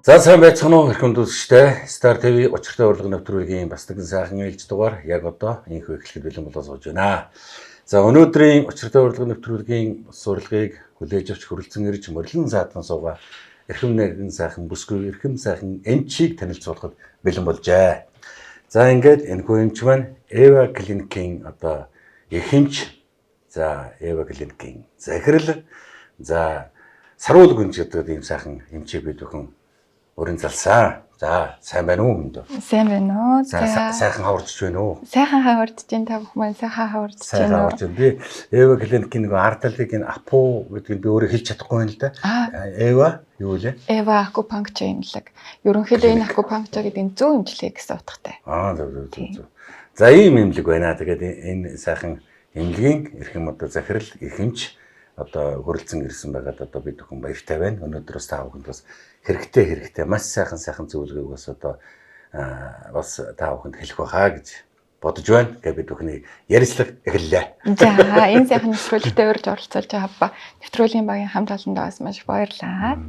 За сайн байцгаана уу эрхэм үзэгчдээ. Star TV учиртай урилга нэвтрүүлгийн бас нэгэн сайхан ээлж дугаар яг одоо инхүү эхлэхэд бэлэн болоод сууж байна. За өнөөдрийн учиртай урилга нэвтрүүлгийн урилгыг хүлээж авч хөрөлцөн ирж мөрлөн саатан суугаа эрхэм нэгэн сайхан бүсгүй эрхэм сайхан эмчийг танилцуулахад бэлэн болжээ. За ингээд энэхүү эмч маань Эва клиникийн одоо эхэмч. За Эва клиникийн захирал. За саруул гүнж гэдэг ийм сайхан эмчийг бид бүхэн өрн залсан. За сайн байна уу хүнд? Сайн байна уу? За сайхан хаварч байна уу? Сайхан хаварч байна та бүхэн сайхан хаварч байна уу? Би Эва клиникийн нэг ардалыг энэ апу гэдгийг би өөрөө хэлж чадахгүй юм л да. Эва юу вэ? Эва акупунктур имлэг. Ерөнхийдөө энэ акупунктур гэдэг нь зөв имлэг гэсэн утгатай. Зөв. За ийм имлэг байна. Тэгээд энэ сайхан имлэгийн эрхэм одоо захирал эхэмч одоо хөрөлцөн ирсэн байгаад одоо бид бүхэн баяртай байна. Өнөөдөр бас та бүхэнд бас хэрэгтэй маш сайхан зөвлөгөөг бас одоо бас та бүхэнд хэлэх байхаа гэж бодож байна. Тэгээд бид бүхний ярилцлага эхэллээ. За энэ сайхан нэвтрүүлэгтээ урьж оролцуулж байгаа нэвтрүүлгийн багийн хамт олондоо бас маш баярлалаа.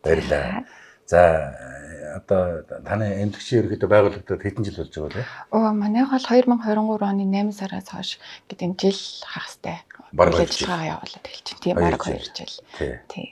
Баярлалаа. За одоо таны эмнэлэгчийн ерөнхийдөө байгуулагдаад хэдэн жил болж байгаа вэ? Манайх бол 2023 оны 8 сараас хойш гэдэг жил хагастай ажиллагаа явуулаад эхэлж байна. Тийм бараг 2 жил. Тийм.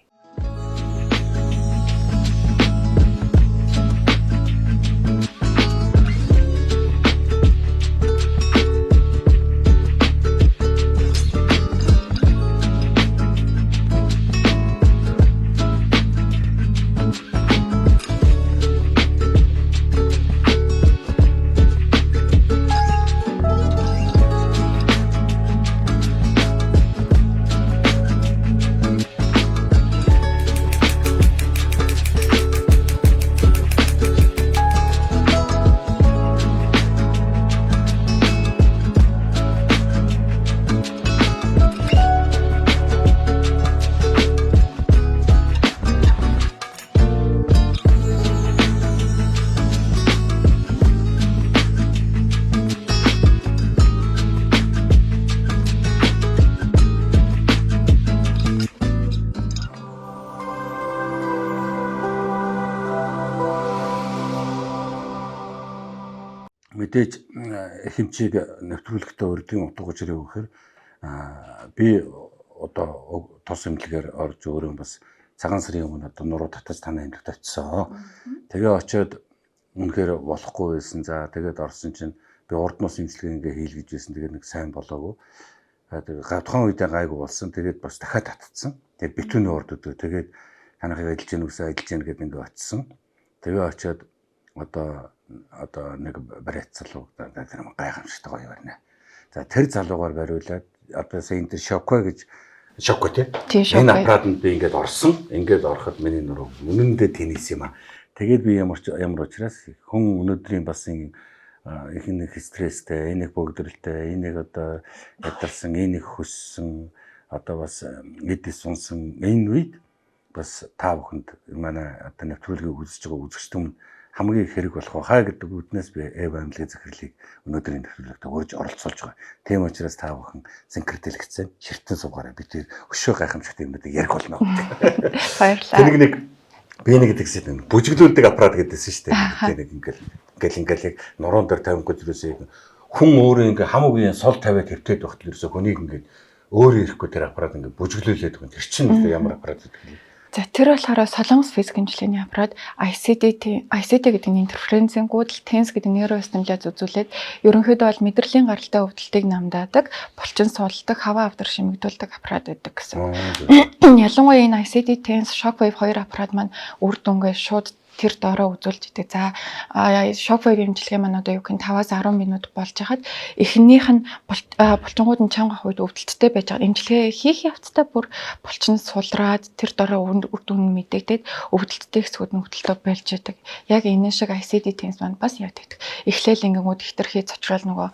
Мэдээж эхэмчийг нэвтрүүлэхдээ урдын утга учирыг өгөхөр би одоо тос эмнэлгээр орж өөрөө бас цагаан сарын өмнө одоо нуруу татаж танай эмнэлэгт очисон. Тэгээ очиод үнэхээр болохгүй байсан. За тэгээд орсон чинь би урд нус эмчилгээ ингээ хийлгэж байсан. Тэгээд нэг сайн болоогүй. Тэгээд гавтхан үедээ гайгүй болсон. Тэгээд бас дахиад татцсан. Тэгээд битүүний урд өдөө тэгээд танахыг ажиллаж гэнэ үсээ ажиллаж гэнэ гэдэг ингээ очисон. Тэгээ очиод одоо нэг бариац залуу гайхамшигтай гоё байна. За тэр залуугаар бариулаад одоо сая энэ шокко гэж шокко тийм энэ аппаратанд би ингээд орсон. Ингээд ороход миний нуруу үнэндээ тэнэс юм аа. Тэгээд би ямар учраас хүн өнөөдрийн бас их нэг стресстэй, энийг богдролтой, энийг одоо ядарсан, энийг хөссөн одоо бас эдис унсан энэ үед бас та бүхэнд манай одоо нэвтрүүлгийг үзэж байгаа үзэгчдэн хамгийн их хэрэг болох хаа гэдэг үднээс би Эва эмнэлгийн захирлыг өнөөдрийн нэвтрүүлэгт урьж оролцуулж байгаа. Тийм учраас та бүхэн синкретэлэгцэн ширтэн суугаараа бид өшөө гайхамшигтай юмнуудыг ярих болно. Баярлалаа. Тэнийг би нэг гэдэгсэн бүжиглүүлдэг аппарат гэдээсэн шүү дээ. Ингээл яг нуруунд дээр тавингууд юусээ хүн өөрөө ингээ хамаагүй сул тавиад хэвтээд багт юусоо хүнийг ингээ өөрөө ирэхгүй тэр аппарат ингээ бүжиглүүлээд байгаа. Тэр чинь ямар аппарат гэдэг юм. За тэр болохоор солонгос физик хэмжлэгийн аппарат ICD гэдэг нь интерференцийн гүйдэл тенс гэдэг нейростимуляц үзүүлээд ерөнхийдөө бол мэдрэлийн гаралтай өвдөлтийг намдаадаг, булчин суулдаг, хаваа авдар шимэгдүүлдэг аппарат байдаг гэсэн. Ялангуяа энэ ICD тенс Shockwave 2 аппарат маань үр дүнгээ шууд тэр доороо үзүүлж идэг. За Shockwave имчилгээ маань одоо юу гэх 5-10 минут болж хахад эхнийх нь булчингууд нь чанга хувьд өвдөлттэй байж байгаа. Имчилгээ хийх явцдаа бүр булчин сулраад тэр доороо үр дүн мэдэгдээд өвдөлттэй хэсгүүд нь өвдөлтөө болж идэг. Яг энэ шиг ICD тенс маань бас яг тэгдэг. Эхлээл ингэнгүүд хитрхи цочрол нөгөө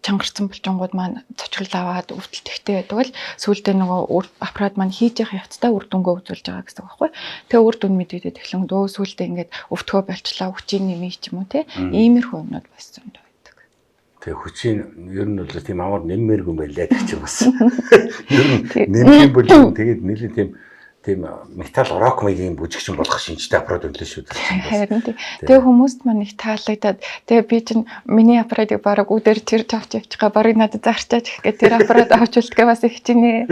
чангарсан булчингууд маань цочрол аваад өвдөлт ихтэй байдаг бол сүүлдээ нөгөө аппарат маань хийж явах явцдаа үр дүнгээ үзүүлж байгаа гэсэн үг байхгүй. Тэгээ үр дүн мэдэгдээд эхлэн дөө сүүлдээ ингээд өвдгөө болчлаа, хүчийн нэмэх ч юм уу те. Иймэрхүү юмнууд бас зөнд байдаг. Тэгээ хүчийн ер нь бол тийм амар нэммээргүй байлаа гэх чинь бас. Ер нь нэмэх юм бол тэгээд нэлээд тийм металл рок маягийн бүжигчин болох шинжтэй аппарат өлөө шүү дээ. Харин тэгээ хүмүүст маань их таалагдаад тэгээ би чинь миний аппаратыг бараг үдээр чирч авч явчихгаа барыг надад зарчаач гэх гээд тэр аппарат авч үлдэхээ бас их чинээ.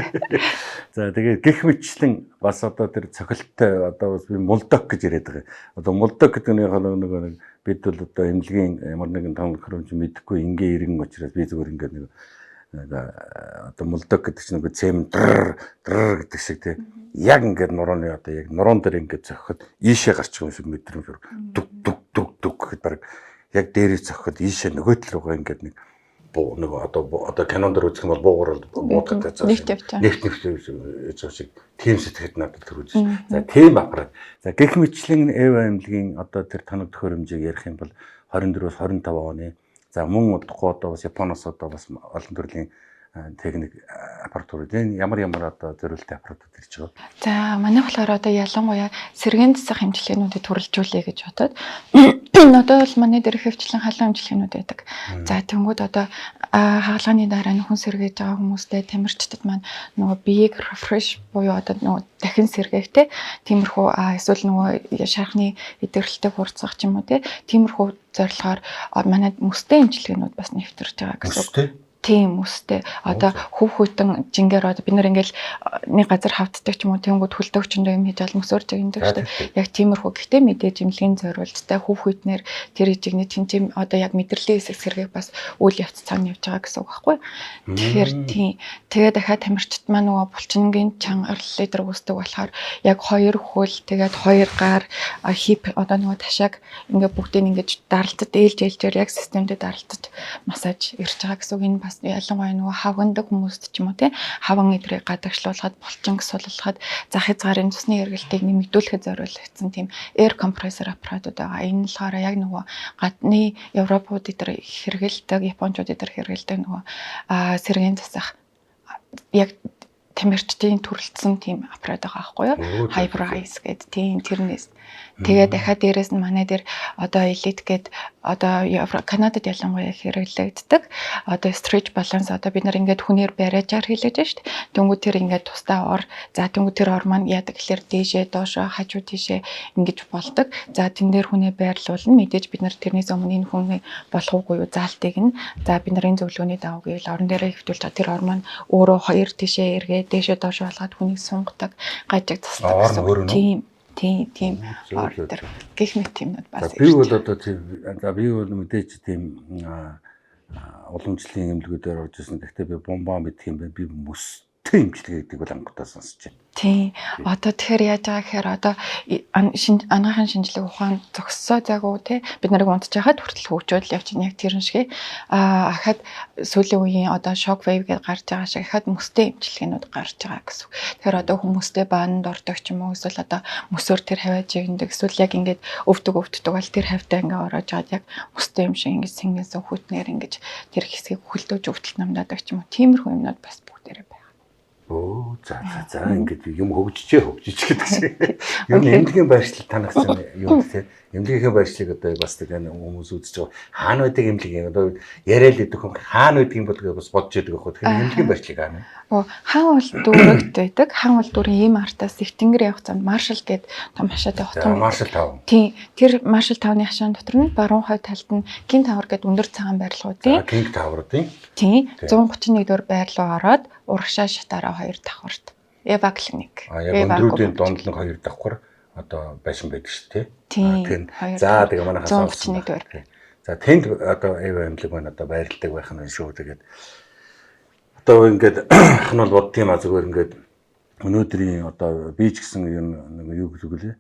За тэгээд гэх мэтчлэн бас одоо тэр цохилттой одоо бас би мулдок гэж яриад байгаа. Одоо мулдок гэдэг нэг бид бол одоо эмнэлгийн ямар нэгэн том хөрөмж мэдэхгүй ингээ иргэн учраас би зүгээр ингээ нэг одоо мулдок гэдэг чинь нэг цэм др гэдэг шиг тийм яг ингээд нурууны одоо яг нуруун дээр ингээд зохиход ийшээ гарчих юм шиг мэдрэмж дүг дүг дүг дүг гэхэд баг яг дээрээ зохиход ийшээ нөгөө тал руугаа ингээд нэг одоо кинон дээр үзэх юм бол буугаар буудах гэж байна. Нефт шиг тийм сэтгэхэд надад төрүүлж байна. За тийм аппарат. За гэх мэтчлэн Эва эмнэлгийн одоо тэр танаг төхөөрөмжийг ярих юм бол 24-с 25 оны. За мөн удахгүй одоо бас Японоос одоо бас олон төрлийн техник аппаратурын ямар одоо зориултын аппаратууд ирж байгаа. За манай болохоор одоо ялангуяа сэргээн засах хэмжлээнүүдийг төрөлжүүлэе гэж бодоод одоо бол манай дээр хөвчлэн халуун хэмжлээнүүд байдаг. За тэнгууд одоо хаалганы дараа нөхөн сэргээж байгаа хүмүүстэй тамирчдад маань нөгөө биеийг refresh буюу одоо нөгөө дахин сэргээхтэй тиймэрхүү эсвэл нөгөө шархны эдгэрэлтэй хурцгах ч юм уу тиймэрхүү зорилгоор манай мөстэй хэмжлээнүүд бас нэвтэрж байгаа гэсэн. Тийм үстэй одоо хөв хүйтэн жингээр одоо бид нар ингээл нэг газар хавддаг ч юм уу тэнгууд хөлдөгчөндөө юм хийж ал мөсөөрж байгаа юм шүү дээ. Яг тиймэрхүү гэхдээ мэдээж эмнэлгийн зориулттай хөв хүйтнэр тэр жигний тэнцэм одоо яг мэдрэлийн хэсэг сэргийг бас үйл явц цаана явж байгаа гэсэн үг байхгүй. Тэгэхээр тийм тэгээ дахиад тамирчид маань нөгөө булчингийн чангаар лидер үүсдэг болохоор яг 2 хөл тэгээд 2 гар хип одоо нөгөө ташааг ингээ бүгдийг ингэж даралтад ээлжээр яг системдээ даралтад массаж ирж байгаа гэсэн үг. Энэ бас ялангуяа нөгөө хавгандаг хүмүүст ч юм уу хаван идрийг гадагшлуулахад булчин суллахад зах хязгаарын цусны эргэлтийг нэмэгдүүлэхэд зориулагдсан тийм air compressor аппаратууд байгаа. Энэ нь болохоор яг нөгөө гадны Европууд дээр хэрэгэлдэг, Япончууд дээр хэрэгэлдэг нөгөө сэргээн засах яг тамирчдын төрөлдсөн тийм аппарат байгаа байхгүй юу? Hybrice гэдэг тийм тэрнээс тэгээ дахиад дээрэс нь манай дээр одоо Elite гээд одоо Канадад ялангуяа хэрэглэгддэг. Одоо stretch balance одоо бид нар ингээд хүнээр бариажаар хэлээд байна шүү дээ. Тэнгүүд тэр ингээд тусдаа ор. За тэнгүүд тэр ор маань яадаг гэхээр дээшээ доошоо хажуу тийшээ ингэж болдог. За тэн дээр хүнээ байрлуулна. Мэдээж бид нар тэрнээс өмнө энэ хүнээ болох уугүй юу заалтыг нь. За бид нарын зөвлөгөөний дагуу гэвэл орон дээрээ хэвтүүлж тэр ор маань өөрөө хоёр тийшээ эргээд дээшээ доошоо болгоод хүнийг сунгадаг, гажиг засдаг гэсэн. Тийм ордер гэх мэт юмнууд бас. Би бол одоо би бол мэдээж тийм уламжлалын эмнэлгүүдээр орж ирсэн. Гэхдээ би бомбаа мэдх юм байна. Би мөстэй эмчилгээ гэдэг бол ангуудаа сонсч байна. Тийм. Одоо тэгэхээр яаж байгаа гэхээр одоо анагаахын шинжилгээ ухаан зогссоо заагүй те бид нарыг унтж байхад хүртэл хөгжөөл явж байгаа яг тэр шиг ахад сүүлийн үеийн одоо shock wave гэж гарч байгаа шиг ахад мөстэй эмчилгээнүүд гарч байгаа гэсэн. Тэгэхээр одоо хүмүүстэй баанд ордог ч юм уу эсвэл одоо мөсөөр тэр хавиаж игэндэг эсвэл яг ингээд өвдөг бол тэр хавьтай ингээд ороож байгаа яг мөстэй юм шиг ингээд сэнгээс хүүтнээр ингээд тэр хэсгийг хөлдөөж өвдөлт намдаадаг ч юм уу тиймэрхүү юмнууд бас бүгдээрээ байна. Оо за ингээд юм хөгжиж гэдэг шиг. Юу эмнэлгийн байршлал танахсан юм те. Эмнэлгийн байршлыг одоо бас тэгээ хүмүүс үзэж байгаа. Хаана байдаг эмнэлгийн одоо яриад идэх хүн хаана байдаг юм бол бас бодож идэг байхгүй. Тэгэхээр эмнэлгийн байршлыг хаана? Хаан бол дүүрэгт байдаг. Хаан бол дүүрэн ийм артаас их тэнгэр явах замд Маршал гээд том хашаатай хотон. Маршал 5. Тийм. Тэр Маршал 5-ны хашаан дотор нь баруун хойд талд нь King Tower гээд өндөр цагаан байрлалуудын. King Tower-ын. Тийм. 131 дэх байрлал ороод урагшаа шатаараа 2 давхарт. Эва клиник. Яг өндрүүдийн донд л 2 давхар одоо байшин байдаг шүү дээ. За тэгээ манайхаас 131 дэх. За тэнд одоо Эва эмнэлэг маань одоо байрладаг байх нь шүү. Тэгээд одоо ингээд ах нь бол бодд юм зүгээр ингээд өнөөдрийн одоо би ч гэсэн нэг юу гэдэг лээ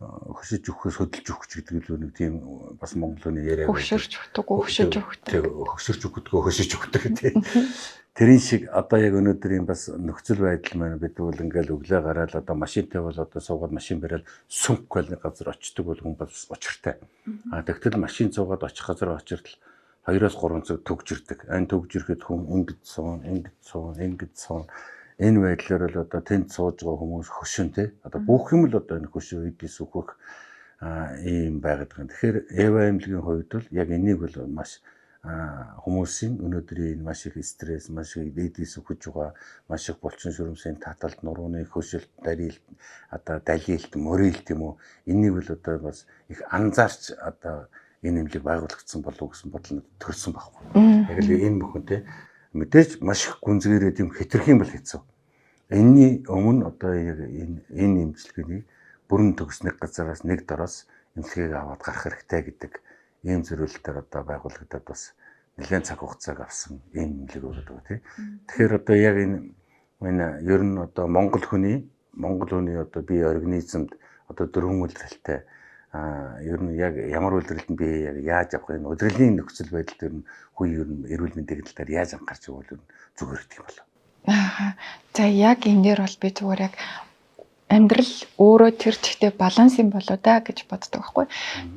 хөшиж өгөхөөс хөдөлж өгөх гэдэг л нэг тийм бас Монголын яриа хөшөрч өгдөг хөшөрч өгдөгөө хөшиж өгдөг тийм тэрийн шиг одоо яг өнөөдрийн бас нөхцөл байдал маань бид бол ингээд өглөө гараад одоо машинтай бол одоо суугаад машин бариад сүнх гол газар очдөг бол хүн бас учиртай. Тэгтэл машин цуугаад очих газар очирдл 2-3 цаг төгж ирдэг. Ань төгж ирэхэд хүн ингэж суун. Энэ байдлаар л одоо тэнд сууж байгаа хүмүүс хөшин те. Одоо бүх юм л одоо энэ хөшөө идээс үхэх ийм байгаад байгаа. Тэгэхээр Эва эмнэлгийн хувьд бол яг энийг бол маш хүмүүсийн өнөөдрийн маш их стресс, маш их дээдээс өгч байгаа, маш их булчин шүрмсийн таталт, нурууны хөшөлт, дарилт, одоо далилт, мөрилт юм уу, энийг бол одоо бас их анзаарч одоо энэ нэмлэг байгуулагдсан болов уу гэсэн бодол нь төрсэн байхгүй. Яг л энэ бүхэнтэй мэдээж маш их гүнзгийрээд юм хэтэрх юм бол хэцүү. Энэний өмнө одоо яг энэ имчилгээний бүрэн төгс нэг газараас нэг дороос имчилгээг аваад гарах хэрэгтэй гэдэг ийм зөвлөлтөөр одоо байгуулагдаад бас нэлээд цаг хугацааг авсан ийм имчилгээ байдаг тийм. Тэгэхээр одоо яг энэ ер нь одоо Монгол хүний одоо бие организмд одоо дөрвөн үйлрэлтэй ер нь яг ямар үйлрэлд би яг яаж авах энэ удирдлагын нөхцөл байдал дээр нь хүн ер нь эрүүл мэндийн талаар яаж анхаарч явах вэ зүгээр гэдэг юм болов. За яг энэ дээр бол би зүгээр яг амьдрал өөрөө тэр чигтээ баланс юм болоо да гэж боддог байхгүй.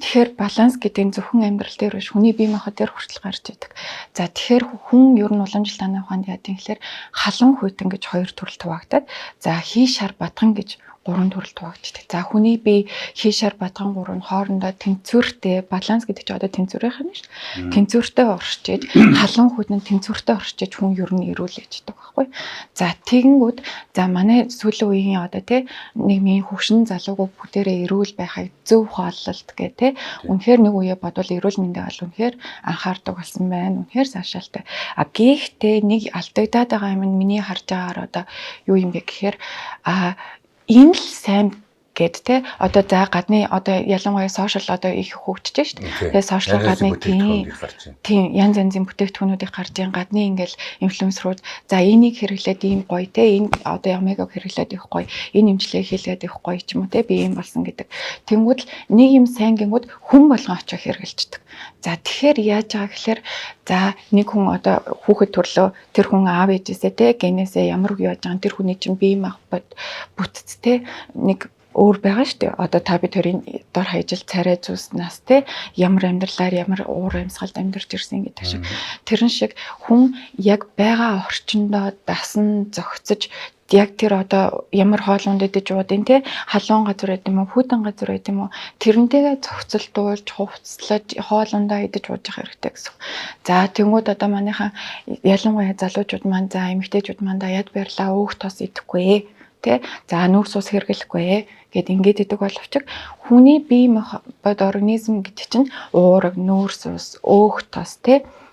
Тэгэхээр баланс гэдэг нь зөвхөн амьдрал дээр биш хүний бие махбод дээр хүртэл гарч идэг. За тэгэхээр хүн ер нь уламжлалт ухаанд яадаг юм гэхээр халуун хүйтэн гэж хоёр төрөлд хуваагдаад за хий шар батган гэж гурван төрөлд хуваагддаг. За хүний бие хий шар батган гурав нь хоорондоо тэнцвэртэй баланс гэдэг чинь одоо тэнцвэрийнх нь шүү дээ. Тэнцвэртэй орчиж халуун хүйтэн тэнцвэртэй орчиж хүн ер нь эрүүл ээждэг байхгүй. За тэгэнгүүт за манай сүүлийн үеийн одоо нийгмийн хөгшин залууг бүгдээрээ эрүүл байхыг зөв хооллолт гэх үнэхээр нэг үе бодвол эрүүл мэндэ бол үнэхээр анхаардаг болсон байна. Үнэхээр заашаалтай. Гэхдээ нэг алдагдаад байгаа юм нь миний харж байгаагаар одоо юу юм бэ гэхээр энэ л сайн гэд одоо за гадны одоо ялангуяа сошиал одоо их хөгжиж шүү дээ. Тэгээ сошиал гадны тийм янз янзын бүтээгдэхүүнүүдийг гарч ийн гадны ингээл инфлюенсерүүд за энийг хэрэглээд ийм гоё энэ одоо омегаг хэрэглээд их гоё энэ имчилгээ хийлгээд их гоё ч юм уу би ийм болсон гэдэг. Тэнгүүд л нэг юм сайн гингүүд хүн болгон очиж хэрэгэлждэг. За тэгэхээр яаж байгаа гэхээр за нэг хүн одоо хүүхэд төрлөө тэр хүн аав ээжээсээ генээсээ ямар үг яаж байгаа тэр хүний чинь бие махбод бүтцтэй нэг өөр байгаа шүү дээ. Одоо та бид хоёрын дор хаяжил царай зүүснаас ямар амьдралаар ямар уур амьсгалд амьдарч ирсэн гэдэг шиг. Тэрэн шиг хүн яг байгаа орчиндөө дасан зохицож яг тэр одоо ямар хоолунд идэж уудын халуун газар байт юм уу хүйтэн газар байт юм уу тэрнтэйгээ зохицолдуулж хувцлаж хоолундаа идэж ууж явах хэрэгтэй гэсэн. За тэнгууд одоо манайхан ялангуяа залуучууд маань за эмэгтэйчүүд маань даяад байрлаа өөх тос идэхгүй за нүүрс ус хэрэглэхгүй гэд ингээд идэг боловч хүний бие махбод организм гэдэг чинь уураг, нүүрс ус, өөх тос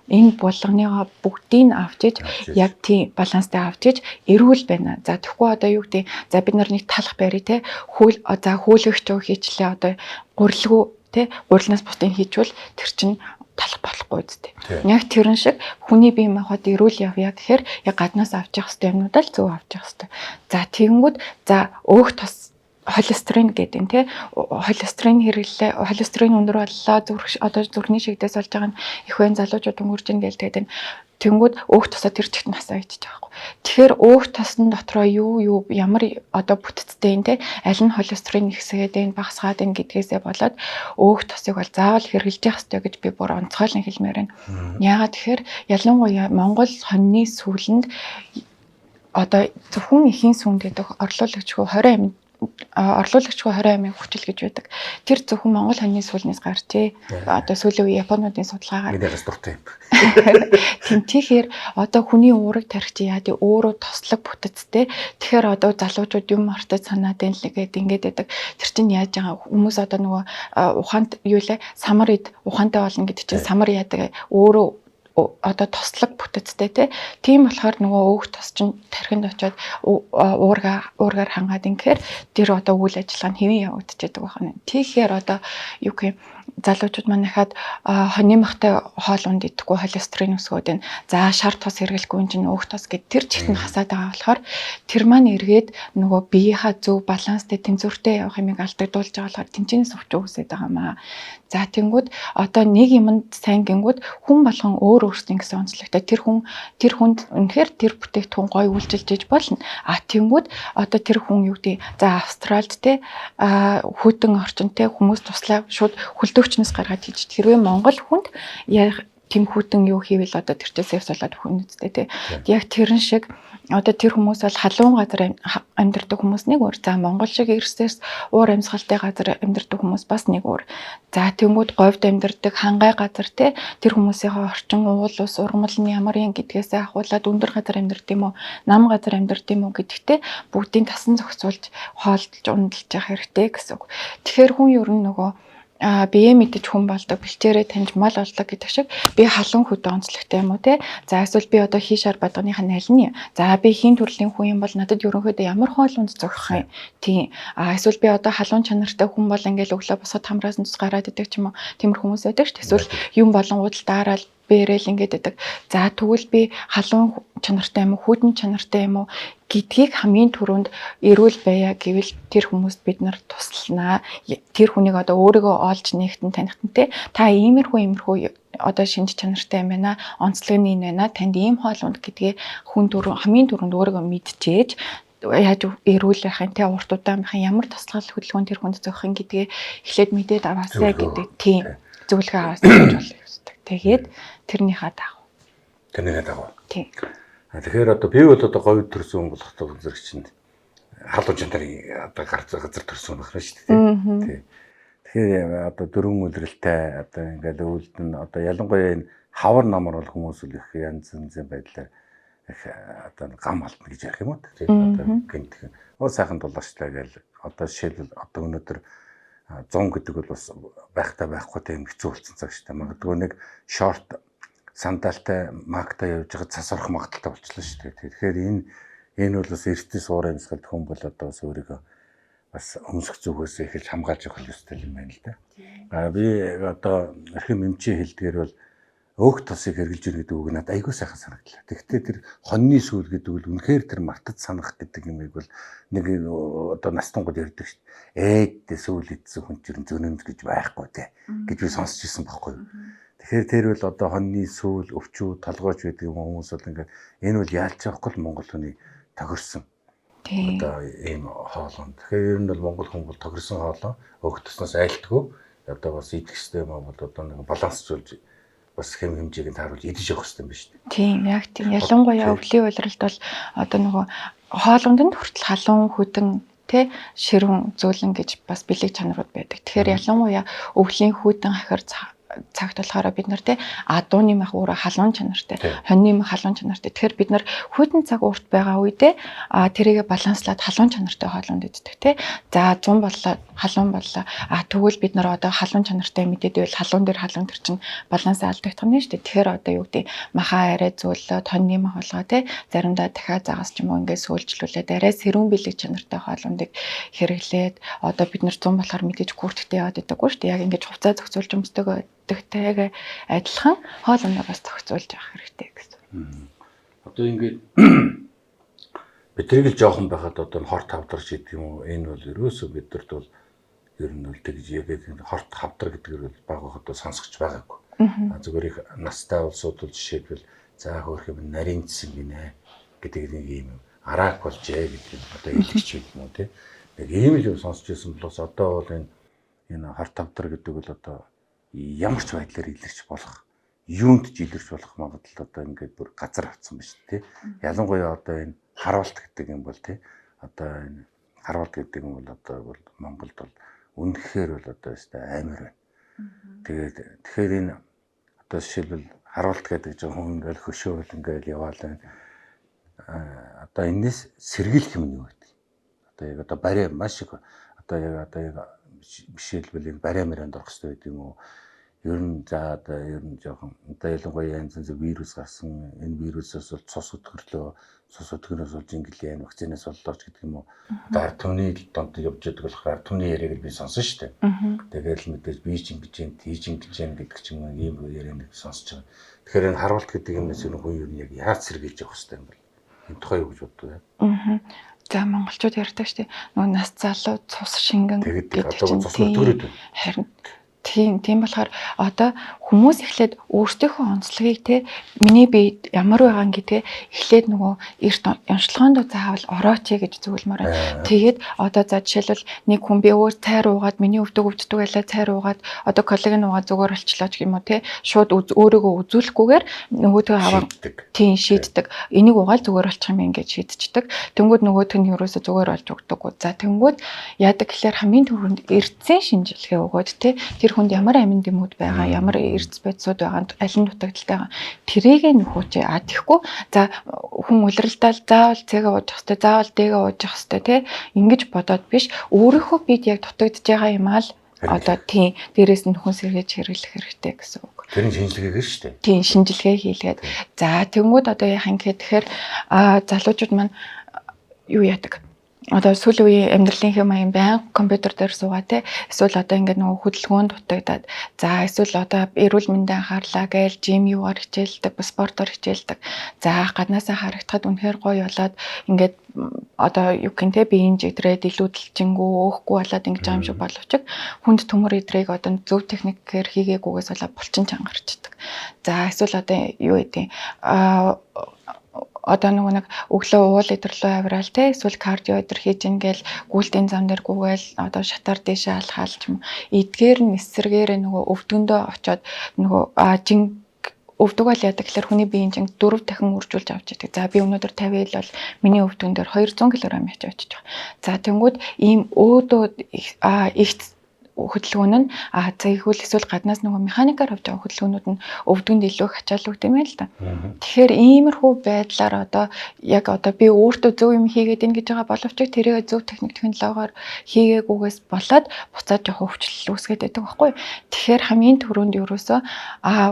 энэ булганыгаа бүгдийг авчиж яг тийм баланстай авчиж эрүүл байна. За тэгэхгүй одоо юу гэдэг за бид нар нэг талах барий хөөлөгч хийчлээ одоо гурилгүй гурилнаас бусдыг хийчвэл тэр чинь талах болохгүй үстэй. Яг тэрэн шиг хүний бие махбод эрүүл явъя гэхээр яг гаднаас авч явах хэрэгтэй юмнуудаа л зөв авч явах хэрэгтэй. За тэгэнгүүт за өөх тос холестерин гэдэг холестерин хэрэглээ холестерин өндөр боллоо одоо зүрхний шигдээс болж байгаа нь их байн залуучууд өнгөрж ийн гээл тэгээд тэнгүүд өөх тосоо тэр чигт насаа идчих байхгүй. Тэгэхээр өөх тосны дотроо юу ямар одоо бүтцтэй юм аль нь холестерин ихсгээд энэ багасгаад энэ гэдгээсээ болоод өөх тосыг бол заавал хэрэглэж явах хэрэгтэй гэж би бүр онцгойлон хэлмээр байна. Яагаад тэгэхээр ялангуяа Монгол хоньны сүүлэнд одоо зөвхөн эхийн сүнд гэдэг орлуулагчгүй 20 амын хүчил гэж байдаг. Тэр зөвхөн Монгол хоньны сүүлнээс гарчээ. Одоо сүүлийн үе Японуудын судалгаагаар бидээс дуртай юм. Тэгэхээр одоо хүний уурыг тарих чи яа тий өөрөө тослог бүтэцтэй. Тэгэхээр одоо залуучууд юм мартаж санаад ингээд байдаг. Тэр чинь яаж байгаа хүмүүс одоо нөгөө ухаанд юу лээ самар ид ухаантай болно гэдэг чинь самар яадаг өөрөө одоо тослог бүтэцтэй тийм болохоор нөгөө өөх тос чинь тархинд очиод уургаар хангаад ингээр тэр одоо үйл ажиллагаа нь хэвэн явагдчихдаг байна. Тэгэхээр одоо юу гэх юм залуучууд манайхад хоньны махтай хоол унд идэхгүй холестерин өсгөөд байна. За шар тос хэрэглэхгүй юм чинь өөх тос гэд тэр чигт нь хасаад байгаа болохоор тэр маань эргээд нөгөө биеийнхаа зөв баланстай тэнцвэртэй явах юмыг алдагдуулж байгаа болохоор тэнцэнээс өвч үүсээд байгаа маа. За тэнгүүд одоо нэг юмд сайн гингүүд хүн болгон өөр өөрсдийн гэсэн онцлогтой тэр хүнд үнэхээр тэр бүтээгдэхүүн гоё үйлчилж иж болно. Тэнгүүд одоо тэр хүн юу гэдэг за Австралид хүйтэн орчинтэй хүмүүс туслаа шууд хөлдөөгчнөөс гаргаад хийж хэрвээ Монгол хүнд яг тэм хүйтэн юу хийвэл одоо тэр чээс болоод хүн үсттэй яг тэрэн шиг одоо тэр хүмүүс бол халуун газар амьдардаг хүмүүс нэг өөр. За Монгол шиг эрсдээс уур амьсгалтай газар амьдардаг хүмүүс бас нэг өөр. За тэнгууд говьд амьдардаг хангай газар те тэр хүмүүсийнхээ орчин уул ус ургамал нь ямар юм гэдгээс ахуулаад өндөр газар амьдардаг юм уу, нам газар амьдардаг юм уу гэдэгтээ бүгдийг тасан зохицуулж хоолдолж ундалж явах хэрэгтэй гэсэн үг. Тэгэхээр хүн ер нь нөгөө бие мэдэж хүн болдог, бэлчээрээ таньж мал олдог гэдэг шиг би халуун хөдөө онцлогтой юм уу те. За эсвэл би одоо хийшаар бадганыхаа аль нь. За би хин төрлийн хүн юм бол надад ерөнхийдөө ямар хоол унд зохих юм. Тийм. Эсвэл би одоо халуун чанартай хүн бол ингээл өглөө босоод хамраас нь цус гараад идэг ч юм уу. Тиймэр хүмүүс байдаг шүү дээ. Эсвэл юм болон уудал даарал бэрэл ингээд идэг. За тэгвэл би халуун чанартай юм уу, хүүдэн чанартай юм уу гэдгийг хамгийн түрүүнд эрүүл байя гэвэл тэр хүмүүст бид нар тусланаа. Тэр хүнийг одоо өөрийгөө олж нэгтэн танихтантэй та иймэрхүү одоо шинж чанартай юм байна. Онцлог нь энэ байна. Танд ийм хоол унд гэдгээ хүн хамгийн түрүүнд өөрийгөө мэдчихээж яаж эрүүл байхын те урт удаан байхын ямар туслах хөдөлгөөн тэр хүнд зохих юм гэдгээ эхлээд мэдээд аваасаа гэдэг тийм зөвлөгөө аваасаа гэж болно. Тэгээд тэрнийхээ дагав. Тийм. Тэгэхээр одоо би бол одоо говьд төрсөн хүн болох тоо зэрэг чинь халуун чанарын одоо газар төрсөн байх нь шүү дээ. Тэгэхээр одоо дөрвөн үлрэлтэй одоо ингээл өвөлдөн одоо ялангуяа энэ хавар намар бол хүмүүс л их янз янзын байдлаар их одоо гам алдна гэж ярих юм уу. Тэгээд одоо гинтхэн сайхан дулаачтай гээл одоо жишээлбэл одоо өнөөдөр 100 гэдэг бол бас байхтай байхгүй тийм хэцүү болсон цаг шүү дээ. Магадгүй нэг шорт сандалтай магтай явж байгаа цас орох магадaltaй болчихлоо шүү дээ. Тэгэхээр энэ бол бас эртнээс уур амьсгалд хүн бол одоо бас өөрийгөө бас өмсөх зүгээс эхэлж хамгаалж явах хэрэгтэй юм байна л да. Би одоо эрхэм эмчийн хэлдгээр бол өөх тосыг хэрглэж ирэх гэдэг үг надад айгүй сайхан санагдлаа. Тэгэхдээ тэр хоньны сүүл гэдэг бол үнэхээр тэр мартаж санах гэдэг юмыг бол нэг одоо настангууд ярьдаг шүү дээ. Ээдтэй сүүл идсэн хүн чинь зөнөнд гэж байхгүй те гэж би сонсч ирсэн байхгүй юу. Тэгэхээр тэр бол одоо хоньны сүүл, өвчүү, толгойч гэдэг хүмүүс бол ингээд энэ бол яалж явахгүй л Монгол хүний тохирсон. Одоо ийм хоолон. Тэгэхээр ер нь бол Монгол хүн бол тохирсон хоолоо өөх тосноос айлтгүй одоо бас идэх систем бол одоо нэг балансжуулж бас хэм хэмжээг нь тааруулж идэж явах хэрэгтэй юм байна шүү дээ. Тийм, яг тийм. Ялангуяа өвлийн уйлралд бол одоо нөгөө хоолунд хүртэл халуун хөдөн тэ ширүүн зөөлөн гэж бас бэлэг чанарууд байдаг. Тэгэхээр ялангуяа өвлийн хөдөн ахир цагт болохоор бид нар те адууны мах өөрөө халуун чанартай, хоньны мах халуун чанартай. Тэгэхээр бид нар хөдөн цаг урт байгаа үедээ тэрийгэ баланслаад халуун чанартай хоолунд иддэг те. За 100 боллоо, халуун боллоо. Тэгвэл бид нар одоо халуун чанартай мэдээд байвал халуун дээр халуун төр чинь балансаа алдагдах нь шүү дээ. Тэгэхээр одоо юу гэдэг махаа арай зөөлөө, хоньны мах болгоо те. Заримдаа дахиад загас ч юм уу ингээд сөөлжлүүлээд арай сэрүүн бэлэг чанартай хоолундыг хэрэглээд одоо бид нар 100 болохоор мэдээж гүртгтэй яваад идэггүй шүү дээ. Яг ингээд хувцас зохицуулж өмсдөг тэгтэйгээ адилхан хоол ундаа бас зохицуулж явах хэрэгтэй гэсэн. Одоо ингээд бидрийг л жоохон байхад одоо хорт хавдарч идэх юм уу? Энэ бол ерөөсөө бидэрт бол ер нь бол тэгж яг хорт хавдар гэдгээр бол баг байхад сонсогч байгаагүй. Зүгээр их настай улсууд бол жишээлбэл за хөөх юм нарийн цэсэг гинэ гэдэг нэг юм араак болжээ гэдэг одоо илэрч юм уу те. Нэг ийм л сонсч ирсэн болоос одоо бол энэ хорт хавдар гэдэг бол одоо ямар ч байдлаар илэрч болох, юунд ч илэрч болох магадлал одоо ингээд бүр газар авцсан байна шүү дээ. Ялангуяа одоо энэ харуулт гэдэг юм бол тий. Одоо энэ харуулт гэдэг юм бол одоо Монголд бол үнэхээр бол одоо өстой амар байна. Тэгэхээр энэ одоо жишээлбэл харуулт гэдэг чинь хүн ингээл хөшөөл ингээл яваал байна. Одоо энэс сэргийлэх юм юу гэдэг. Одоо яг одоо барай маш их одоо яг жишээлбэл энэ барай мөрөнд орох хэрэгтэй гэдэг юм уу? Ер нь за одоо ер нь жоохон одоо ялангуяа янз янз вирус гарсан энэ вирусээс бол цус өтгөрөөс болж ингээл вакцинаас боллооч гэдэг юм уу. Одоо ард түмний донд явж байгаа болохоор ард түмний яриаг би сонсон шүү дээ. Тэгэл мэдээж би ч ингэж юм тийж ингэж юм гэдэг ч юм ийм яриаг сонсож байгаа. Тэгэхээр энэ харуулт гэдэг юмнаас ер нь хүн ер нь яг яаж сэргийлж явах хэрэгтэй юм бэ? Энэ тухай юу гэж боддог вэ? За монголчууд ярьдаг шүү дээ. Нөгөө нас залуу цус шингэн гэдэг одоо цус өтгөрөөд байна. Харин Тийм болохоор одоо хүмүүс эхлээд өөрсдийнхөө онцлогийг те миний бие ямар байгаа гэдгээ эхлээд нөгөө эрт онцлогоонд заавал орооч гэж зөвлөмөр байна. Тэгээд одоо за жишээлбэл нэг хүн би өөр цайр уугаад миний өвдөг байлаа цайр уугаад одоо коллаген уугаад зүгээр болчлоо гэх юм уу те шууд өөрийгөө үзүүлэхгүйгээр нөгөөдөө аваа тийм шийддэг. Энийг уугаад зүгээр болчих юм ингэж шийдчихдэг. Тэнгүүд нөгөөдг нь ерөөсө зүгээр болж өгдөг. За тэнгүүд яадаг гэхээр хамгийн түрүүнд эрдсэн шинжилгээ өгөөд те тэр хүнд ямар амин дэмүүд байгаа, ямар эрдэс байцууд байгаа, аль нь дутагдaltaй байгаа. Тэрийг нөхөөч тэгэхгүй. За хүн улиралдаа заавал цэгээ ууж явах хэрэгтэй, заавал дэгээ ууж явах хэрэгтэй те ингэж бодоод биш өөрийнхөө бид яг дутагдж байгаа юм аа л одоо тийм дээрээс нь хүн сэргээж хэрэглэх хэрэгтэй гэсэн үг. Тэр нь шинжилгээгээр шүү дээ. Тийм шинжилгээ хийлгээд. За тэнгууд одоо яхан гэхээр залуучууд маань юу яадаг? Одоо сүүлийн үеийн амьдралын хэм маяг байнга компьютер дээр суугаа те эсвэл одоо ингээд нөгөө хөдөлгөөнд дутагдаад за эсвэл одоо эрүүл мэндийн анхаарлаа гээл жим юугаар хичээлдэг, спортоор хичээлдэг. За гаднаасаа харагдахад үнэхээр гоё болоод ингээд одоо юу гэх юм те биеийн жигдрээд илүү дэлжингүү өөхгүй болоод ингэж байгаа юм шиг боловч хүнд төмөр идрийг одоо зөв техникээр хийгээгүйгээс болоод булчин чангарчдаг. За эсвэл одоо юу гэдэг одоо нэг өглөө уул идэрлөө авирал те эсвэл кардио идэр хийж ингээл гүйлтийн зам дээр гүгээл одоо шатаар дэшээ алхаалч юм. Эдгээр нь эсрэгээр нөгөө өвдгөндөө очоод нөгөө өвдөг бол яадаг гэхээр хүний биеийн жин 4 дахин үржүүлж авч идэг. За би өнөөдөр 50 ил бол миний өвдгөн дээр 200 кг ячиж очиж байгаа. За тэнгууд ийм өөдөө их хөдөлгөөн нь за ихвэл эсвэл гаднаас нөгөө механикаар авч байгаа хөдөлгөөнүүд нь өвдгөнд илүү их ачаалал өгд юм байл та. Тэгэхээр иймэрхүү байдлаар одоо яг одоо би өөртөө зөв юм хийгээд ийн гэж байгаа боловч тэрийг зөв техник технологиор хийгээгүйгээс болоод буцаад жоох өвчлөл үүсгээд байдаг байхгүй. Тэгэхээр хамгийн түрүүнд ерөөсөө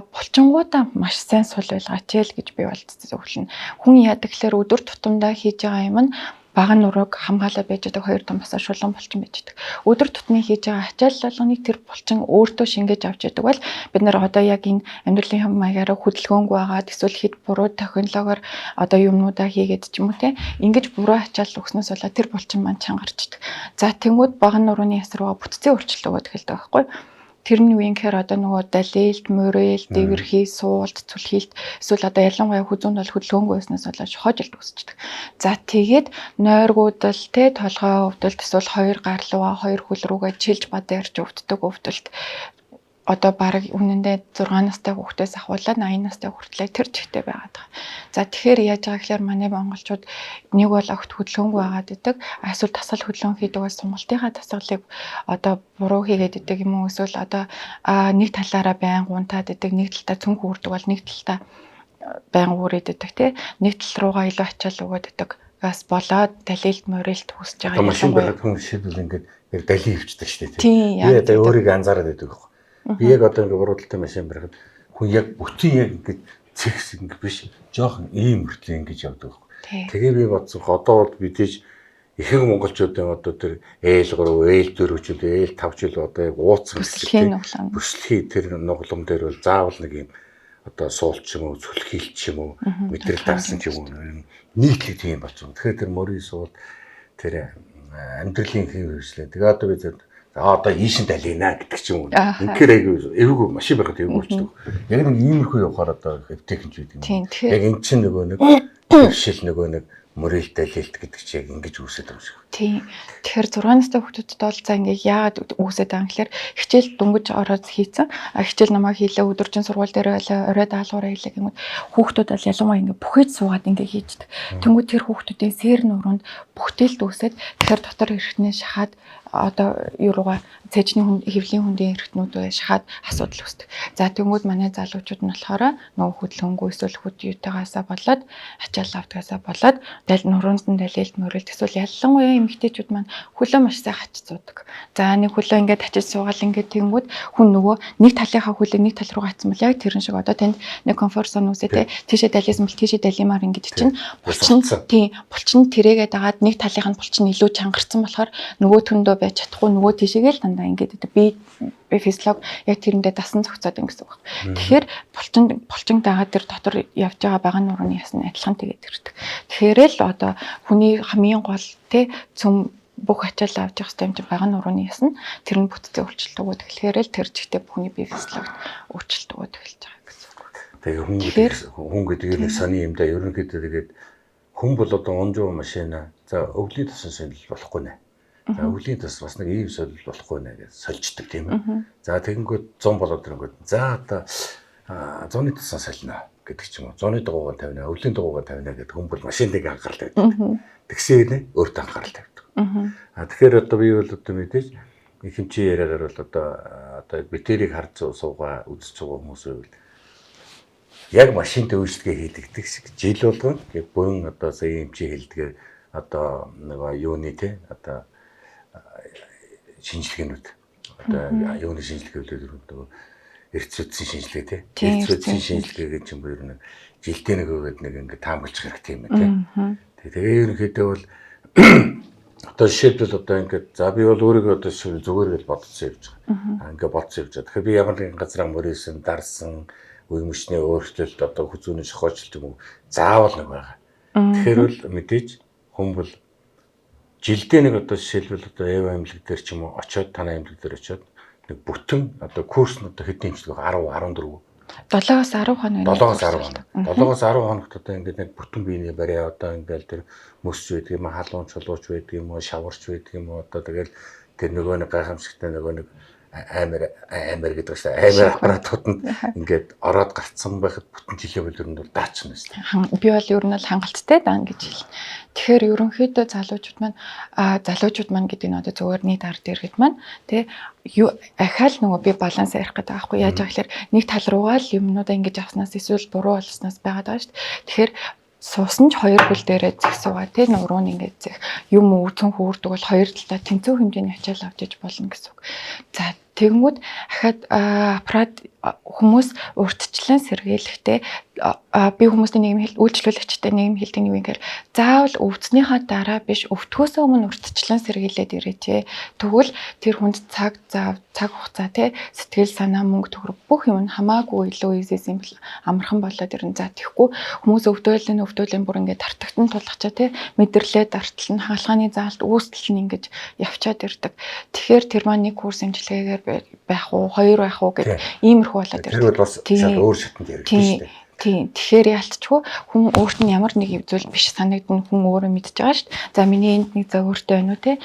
булчингуудаа маш сайн сул байлгаач л гэж би бол зөвлөнө. Хүн яадаг гэхээр өдөр тутамдаа хийж байгаа юм нь бага нурууг хамгаалаад байж байгаа 2 том басаа шулуун булчин байж байгаа. Өдөр тутмын хийж байгаа ачаалал болгоныг тэр булчин өөртөө шингээж авч яадаг бол бид нар одоо яг энэ амьдралын хэм маягаар хөдөлгөөнгүй байгаад эсвэл хэд буруу технологиор одоо юмнуудаа хийгээд ч юм уу те ингэж буруу ачаалал өгснөөс болоод тэр булчин маань чангарчдаг. За тэнгууд бага нурууны ясрууга бүтцийн өөрчлөлт өгöd эхэлдэг байхгүй. Тэрний үеийн гэхээр одоо нөгөө далилт, мөрөөл, дэвэрхий, суулт, цүлхийлт эсвэл одоо ялангуяа хүзүүнд бол хөдөлгөөнгүй байснаас болоод хожил үүсчихдэг. За тэгээд нойргуудал те толгой өвдөлт эсвэл 2 гар руугаа 2 хөл рүүгээ чилж бадарч өвддөг өвдөлт одоо баг үнэндээ 6 настай хүүхдээс ахуулаад 80 настай хүртлээр тэр чигтээ байгаад байгаа. За тэгэхээр яаж байгаа гэхээр манай монголчууд нэг бол огт хөдөлгөөнгүй байгаад идэг. Эсвэл тасгал хөдөлгөөн хийдэг бас сонголтынхаа тасгалыг одоо буруу хийгээд идэг юм уу эсвэл одоо нэг талаараа байн гунтаад идэг, нэг талдаа цүнх үрдэг бол нэг талдаа байн үрээд идэг тий. Нэг тал руугаа илүү ачаал өгöd идэг. Газ болоод далилт морилт хүсэж байгаа юм. Машин байгаад хүн шийдвэл ингээд яг дали хөвчдөг шүү дээ тий. Би одоо өөрийгөө анзаараад байдаг байхгүй. Би яг одоо ингээд уруудтай машин барихад хүн яг бүтэн яг ингээд цэгс ингээд биш жоохон ийм мөртлөө ингэж явдаг байхгүй. Тэгээ би бодсон одоо бол бидээж ихэнх монголчуудын одоо тэр L3, L4 ч үгүй L5 ч л одоо яг ууцсан гэсэн. Бүслэхий тэр нуглам дээр бол заавал нэг юм одоо суулч юм уу, цүлхийлч юм уу, мэдрэл дарсан ч юм уу нийтлэг тийм болсон. Тэгэхээр тэр мөрийн суул тэр амьдралын хэв хөвслээ. Тэгээ одоо бид одоо ийшин далина гэдэг ч юм уу. Инхээр эвгүй машин байхад эвгүй болчихдог. Яг нэг иймэрхүү явахаар одоо техникч байдаг юм. Яг эн чинь нөгөө нэг шил нөгөө нэг мөрөөл далилт гэдэг чинь яг ингэж үүсэж байгаа юм шиг. Тийм. Тэгэхээр 6 настай хүүхдүүдэд бол за ингээ яагаад үүсэж байгаа юм гэхээр хичээл дөнгөж ороод хийцэн. Хичээл намаа хийлээ өдөржин сургууль дээр байлаа орой даалгавраа хийлээ гэмэд хүүхдүүд бол ялангуяа ингээ бүхэж суугаад ингээ хийждэг. Тэнгүүд тэр хүүхдүүдийн сэр нуруунд бүхтэлт үүсээд тэгэхээр дотор эрхтнээ шахаад одоо юу руугаа цэжний хэвлийн хүндийн эрхтнүүдээ шахаад асуудал үүсдэг. За тэнгүүд манай залуучууд нь болохоор нөгөө хөдөлгөөнгүй эсвэл хөд юутайгаасаа болоод ачаал автгаасаа болоод нуруунд нь далилт мөрөлт эсвэл ялангуяа эмэгтэйчүүд маань хөлөө маш сайн хачиж суудаг. За нэг хөлөө ингээд хачиж суугаал ингээд тэнгүүд хүн нөгөө нэг талынхаа хөлөө нэг тал руу гацсан бол яг тэрэн шиг одоо танд нэг комфорт зон үсэ тийшээ дализм бол тийшээ далимаар ингээд чинь булчин тэрээгээд агаад нэг талынх нь булчин илүү чангарсан болохоор нөгөө төндөө байж чадахгүй нөгөө тийшээгээл дандаа ингээд би физиолог яг тэрэндээ дасан зохицоод ин гэсэн үг. Тэгэхээр булчин дагаад тэр дотор явж байгаа бага нурууны ясны адилхан тэгээд ирдэг. Тэгэхээр л одоо хүний хамгийн гол цөм бүх ачаалал авч явах юм чинь бага нурууны ясна тэр нь бүтцийн өөрчлөлт өгöd тэгэхээр л тэр жигтэй бүхний бие физиологид өөрчлөлт өгöd эхэлж байгаа гэсэн үг. Тэгээ хүн гэдэг нэг сони юм да. Ерөнхийдөө тэгээд хүн бол одоо унжуу машина. За өвлийн тусан сонирхол болохгүй нэ. За өвлийн тус бас нэг ийм сонирхол болохгүй нэ гэж сольждаг тийм ээ. За тэгэнгүүт 100 болоод ирэнгүүт за одоо 100-ны тусан солино гэдэг ч юм уу. 100-ны дугуугаар тавина, өвлийн дугуугаар тавина гэдэг хүн бол машиныг анхаарал тавьдаг. Тэгсээр өөртөө анхаарал тавьдаг. Тэгэхээр одоо би бол одоо мэдээж хэмжээ яриагаар бол одоо битэрийг харж суугаа үзэж байгаа хүмүүсээ бол яг машинтай үйлчлэгээ хийдэг шиг жил болгон яг буян одоо сая хэмжээ хэлдгээр одоо нөгөө юуны те одоо шинжилгээнүүд одоо юуны шинжилгээүүд нөгөө эрдэсүүдийн шинжилгээ те эрдэсүүдийн шинжилгээ гэж юм буюу нэг жилдээ нэг өгөөд нэг ингээд таамаглаж хэрэгтэй юм те. Тэгээ ерөнхийдөө бол одоо жишээлбэл одоо ингээд за би бол өөрийгөө одоо зүгээр л бодсон явж байгаа. Ингээд бодсон явж байгаа. Тэгэхээр би ямар нэгэн газар мөрөөсөн, дарсан, үе мөчний өөрчлөлт одоо хүзүүний шохоочл юм уу заавал нэг байгаа. Тэгэхээр бол мэдээж хүн бол жилдээ нэг одоо жишээлбэл одоо эв аймлаг дээр ч юм уу очиод танай аймлаг дээр очиод нэг бүтэн одоо курс нь одоо хэдийн имчилгээ 10 14 7-аас 10 хоног. 7-аас 10 хоног. 7-аас 10 хоногт одоо ингээд нэг бүтэн биений бариа одоо ингээд тэр мөсч байдаг юм, халуун чулууч байдаг юм уу, шаварч байдаг юм уу одоо тэгэл тэр нөгөө нэг гайхамшигтай нөгөө нэг амар гэдэг чинь амар аппаратууд нь ингээд ороод гарцсан байхад бүтэн жилийн хөлөнд бол даачна шүү дээ. Би бол ер нь л хангалттай даан гэж хэлнэ. Тэгэхээр ерөнхийдөө залуучууд маань гэдэг нь одоо зөвөр нийт ард иргэд маань тий ахаал нөгөө би баланс ярих гэдэг аахгүй яаж байгаа гэхээр нэг тал руугаа л юмнуудаа ингэж авснаас эсвэл буруу болсноос байгаад байгаа шүү дээ. Тэгэхээр суусан ч хоёр хөл дээрээ зэх суугаа тий нуруу нь ингэж зэх юм үүцэн хөөрдөг бол хоёр талаа тэнцүү хэмжээний ачаал авч иж болно гэсэн үг. За тэгэнгүүт ахаад аппарат хүмүүс урьдчилан сэргийлэхдээ би хүмүүсийн нийгэм үйлчлүүлэгчтэй нийгэм хэлдэг юм ингээр заавал өвдснийхаа дараа биш өвтгөөсөө өмнө урьдчилан сэргийлээд ирээч. Тэгвэл тэр хүнд цаг хугацаа тий сэтгэл санаа мөнгө төгрөг бүх юм хамаагүй илүү эзэс юм бэл амархан болоод ирнэ. За тэгэхгүй хүмүүс өвдөөлөн бүр ингээд тартагтан тулгачаа тий мэдэрлээ дартал нь хаалгааны заалт үүстэл нь ингэж явчаад ирдэг. Тэгэхээр тэр маань нэг курс имчилгээгээр байх уу, хоёр байх уу гэдэг иймэрхүү болоод ирдэг. Тэр бол бас шал өөр шатнд яригдсан шүү дээ. Тийм. Тэгэхээр яалтчгүй хүн өөрт нь ямар нэг зүйл биш санагдана хүн өөрөө мэдж байгаа шүү дээ. За миний энд нэг зөөртэй байна уу те.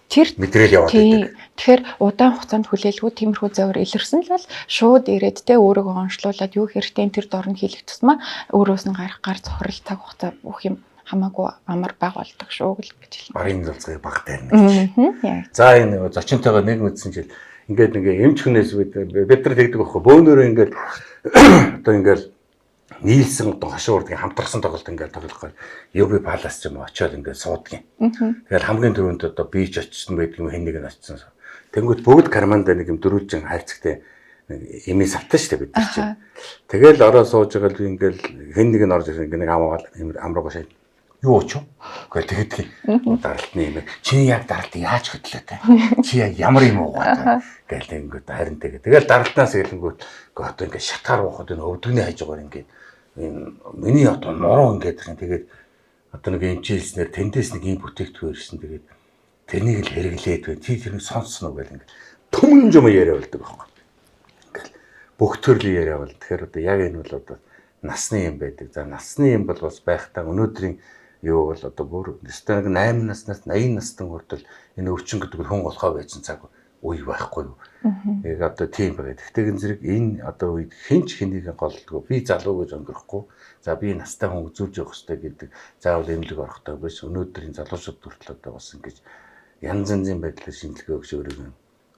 Тэр мэдрэл яваад байдаг. Тэгэхээр удаан хугацаанд хүлээлгүй тиймэрхүү зөөр илэрсэн л бол шууд ирээд те өөрийгөө онцлуулад юу хэрэгтэй тэр дорн хийх тусмаа өөрөөс нь гарах гар цохрол цаг хугацаа бүх юм хамаагүй амар баг болдог шүү гэж хэлнэ. Барын залцгыг баг таарна. За энэ зочинтойгоо нэг мэдсэн жил ингээд эмч хүнээс бид нар тэгдэг байхгүй бөөнөрөө ингээд одоо ингээд нийлсэн одоо хашуу урдгийн хамтрагсан тоглолт ингээд тоглохоор UV Palace ч юм уу очиод ингээд суудгийн. Тэгэл хамгийн түрүүнд одоо бич очсон байдаг юм хэн нэг нь очсон. Тэнгүүт бүгд карманда нэг юм дөрүүлжин хайрцагтай эмээ савтаа штэ бид нар чинь. Тэгэл ороо сууж байгаа л ингээд хэн нэг нь орж ирсэн ингээд нэг амраа гошоо юу ч юм. Гэхдээ тэгэхэд даралтны юм. Чи яг даралт яаж хөдлөө те? Чи яг ямар юм уу гоо те? Гэл ингээд харин тэгэл даралтнаас гэлэнгүүт одоо ингээд шатаар уухад энэ өвдөгний хаяж байгаа ингээд энэ миний одоо нуруу ингээд тэгээд одоо нэг эмчилснээр тэндээс нэг юм бүтээгдэхүүн ирсэн тэгээд тэрнийг л хэрэглээд бай. Чи тэрийг сонссноо гэл ингээд түмэн юм яриа болдог байхгүй. Ингээл бүх төрлийн яриа бол тэгэхээр одоо яг энэ бол одоо насны юм байдаг. За насны юм бол бас байхдаа өнөөдрийн юу бол одоо бүр нэстэг 8 наснаас 80 настан хүртэл энэ өвчин гэдэг хүн болохоо байсан цаг үе байхгүй юу. Яг одоо тийм байгаа. Гэхдээ энэ зэрэг энэ одоо үед хинч хэнийг голдгоо би залуу гэж өнгөрөхгүй. За би настай хүн үзүүлж явах хэрэгтэй гэдэг заавал эмнэлэг орохдоо биш. Өнөөдрийн залуучууд хүртэл одоо бас ингэж янз янзын байдлаар шинжилгээ өгч өөрийгөө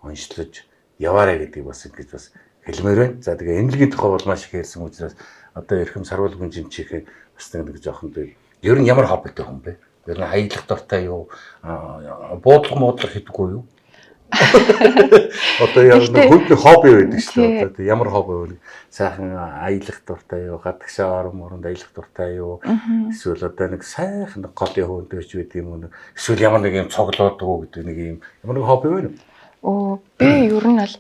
онцлож яваарэ гэдгийг бас ингэж бас хэлмээр байна. За тэгээ эмнэлгийн тухай бол маш их ярьсан учраас одоо эрхэм сарвалгын жимчийнхээ бас нэг жоохон ер нь ямар хоббитэй хүн бэ? Ер нь хаяглах дуртай юу? Буудлага хийдэггүй юу? Одоо яг нэг хөлний хобби байдаг шүү дээ. Одоо ямар хобби вэ? Сайхан аялах дуртай юу? Гадагшаа оронд аялах дуртай юу? Эсвэл одоо нэг сайхан голын хөндөөч байдаг юм уу? Эсвэл ямар нэг юм цоглоод уу гэдэг нэг юм ямар нэг хобби байна уу? Би ер нь бол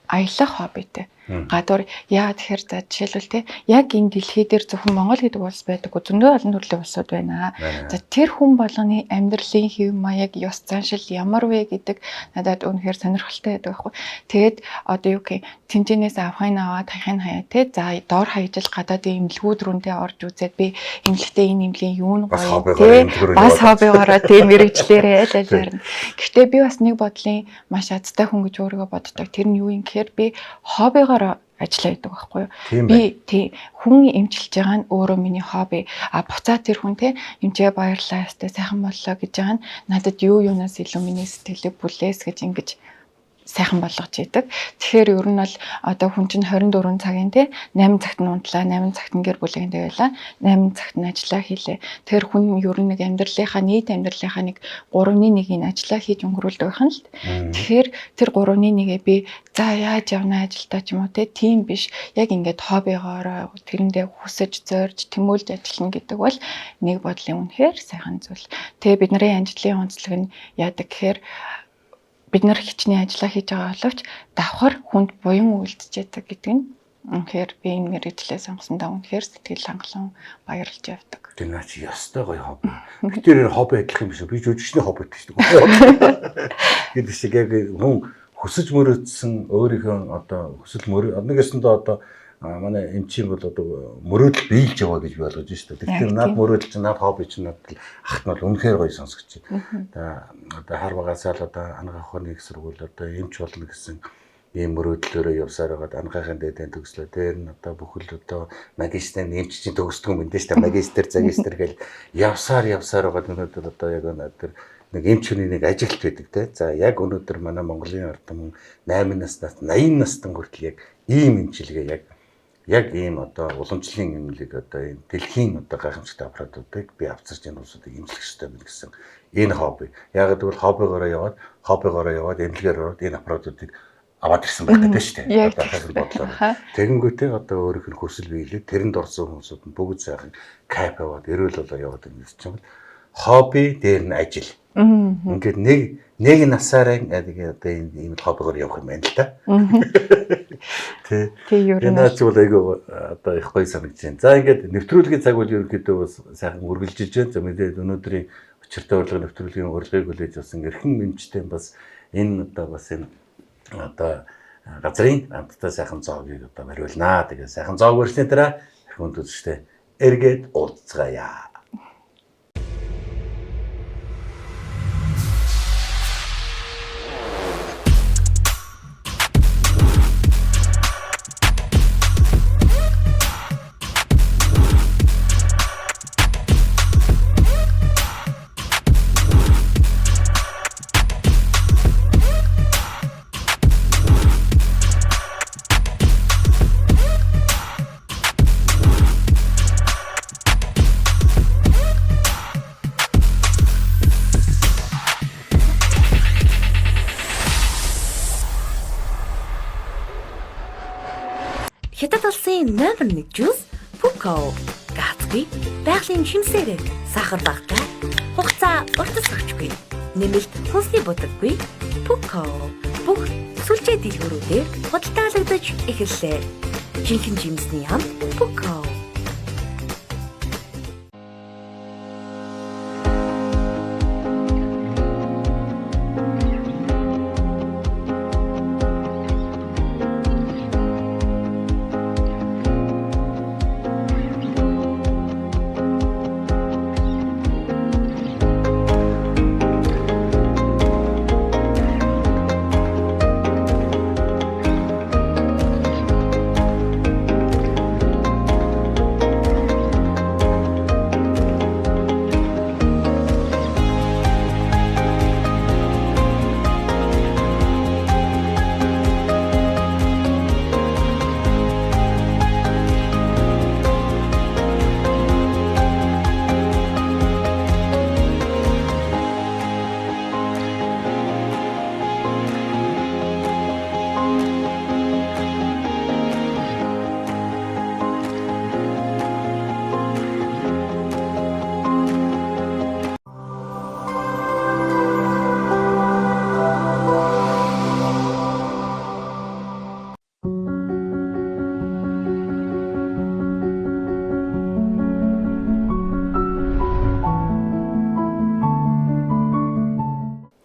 аялах хоббитэй. Гадуур яа тэгэхээр за жишээлбэл те яг энэ дэлхий дээр зөвхөн Монгол гэдэг улс байдаг зөндөө олон төрлийн улсууд байна. За тэр хүн болгоны амьдралын хэв маяг, ёс заншил ямар вэ гэдэг надад үнэхээр сонирхолтой байдаг байхгүй. Тэгээд одоо юу гэх тэнцэнээс авахын аваад хаяхын хаяа те за доор хаяжл гадаадын имлгүүд рүүндээ орж үзээд би имлэгтэй энэ имлийн юу нь гоё те бас хоббигоороо те мэрэгчлэрээ аль. Гэхдээ би бас нэг бодлын маш азтай хүн гэж өөрийгөө боддог. Тэр нь юу юм гэхээр би хоббигоороо ажиллаа гэдэг байхгүй юу. Би тий хүн эмчилж байгаа нь өөрөө миний хобби. Буцаа тэр хүн те эмчээ баярлаа ястай сайхан боллоо гэж байгаа нь надад юу юунаас илүү миний сэтгэлийг бүлээс гэж ингэж сайхан болгож идэг. Тэгэхээр ер нь бол одоо хүн чинь 24 цагийн те 8 цагт нь унтлаа, 8 цагт нь гэр бүлээндээ байлаа, 8 цагт нь ажиллаа хийлээ. Тэр хүн ер нь нэг амьдралынхаа нийт амьдралынхаа нэг 3/1-ийг ажиллаа хийж өнгөрүүлдэг байх нь л. Тэгэхээр тэр 3/1-ийг би за яаж явна ажилдаа ч юм уу те тийм биш. Яг ингээд хоббигоороо тэрэндээ хүсэж, зорж, тэмүүлж ажиллана гэдэг бол нэг бодлын үнэхээр сайхан зүйл. Тэгээ бидний ажлын онцлог нь яадаг гэхээр бид нар хичнээн ажиллаа хийж байгаа боловч давхар хүнд буян үйлдэж яадаг гэдэг нь үнэхээр би энэ мэргэжлээ сонгосондоо үнэхээр сэтгэл хангалуун баярлж явдаг. Тэр наа чи ястай гоё хобби. Би тэр хобби адилхан юм биш үү? Би жүжигчний хобби гэдэг шүү дээ. Гэдэг шиг яг хүн хүсэж мөрөөдсөн өөрийнхөө одоо хүсэл нэгсэндээ одоо манай эмчийн бол одоо мөрөөдөл биелж яваа гэж би болгож байна шүү дээ. Тэгэхээр над мөрөөдөл чинь над хобби чинь над ахт нь бол үнэхээр гоё сонсогч байна. Одоо хар багасаа л одоо ангаа ухааны их сургууль одоо эмч болно гэсэн ийм мөрөөдлөөрөө явсаар байгаа ангаахын дэдэн төгслөө. Тэр нь одоо бүхэл одоо магистр эмч чинь төгсдөг юм дээ шүү дээ. Магистр, загистр гэл явсаар байгаа өнөөдөр одоо яг тэр нэг эмчний нэг ажилт байдаг те. За яг өнөөдөр манай Монголын ард түмэн 8 наснаас 80 настан хүртэл яг ийм эмчилгээ яг ийм одоо уламжлалын эмнэлэг одоо энэ дэлхийн одоо гайхамшигтай аппаратуудыг би авцарч энэ улсуудыг эмчлэх хэрэгтэй байна гэсэн энэ хобби. Яг гэвэл хоббигоороо яваад эмнэлгээр ороод энэ аппаратуудыг аваад ирсэн байх гэдэг шүү дээ. Одоо хасар бодлоо. Тэгэнгүүтээ одоо өөрийнх нь хүсэл биелээд тэрэнд орсон хүмүүсүүд нь бүгд сайхан кап аваад эрүүл болоо яваад ирсэн чинь хобби дээр нь ажил. Ингээд нэг насаараа одоо ийм хоббигоор явах юм байна л да. Тэ ер нь бол айгүй одоо их гоё санагдаж байна. За ингээд нэвтрүүлгийн цаг бол ерөнхийдөө бас сайхан үргэлжилж байна. За мэдээд өнөөдрийн учиртай урилга нэвтрүүлгийн урилгыг хүлээж авсан эрхэм эмчтэй бас энэ одоо бас энэ одоо газрын амттай сайхан зоогийг одоо бариулнаа. Тэгээ сайхан зоог барьсны дараа хүнд үзэгчтэй эргээд уулзцгаая. Хятад улсын номер 1 жуус Puko. Гацгүй, байгалийн шимсээрээ сахар багтай, хугацаа уртас өгчгүй, нэмэлт хүнсний будаггүй Puko. Бүх сүлжээ дэлгүүрүүдээр худалдаалагдаж эхэллээ. Жинхэнэ жимсний ам Puko.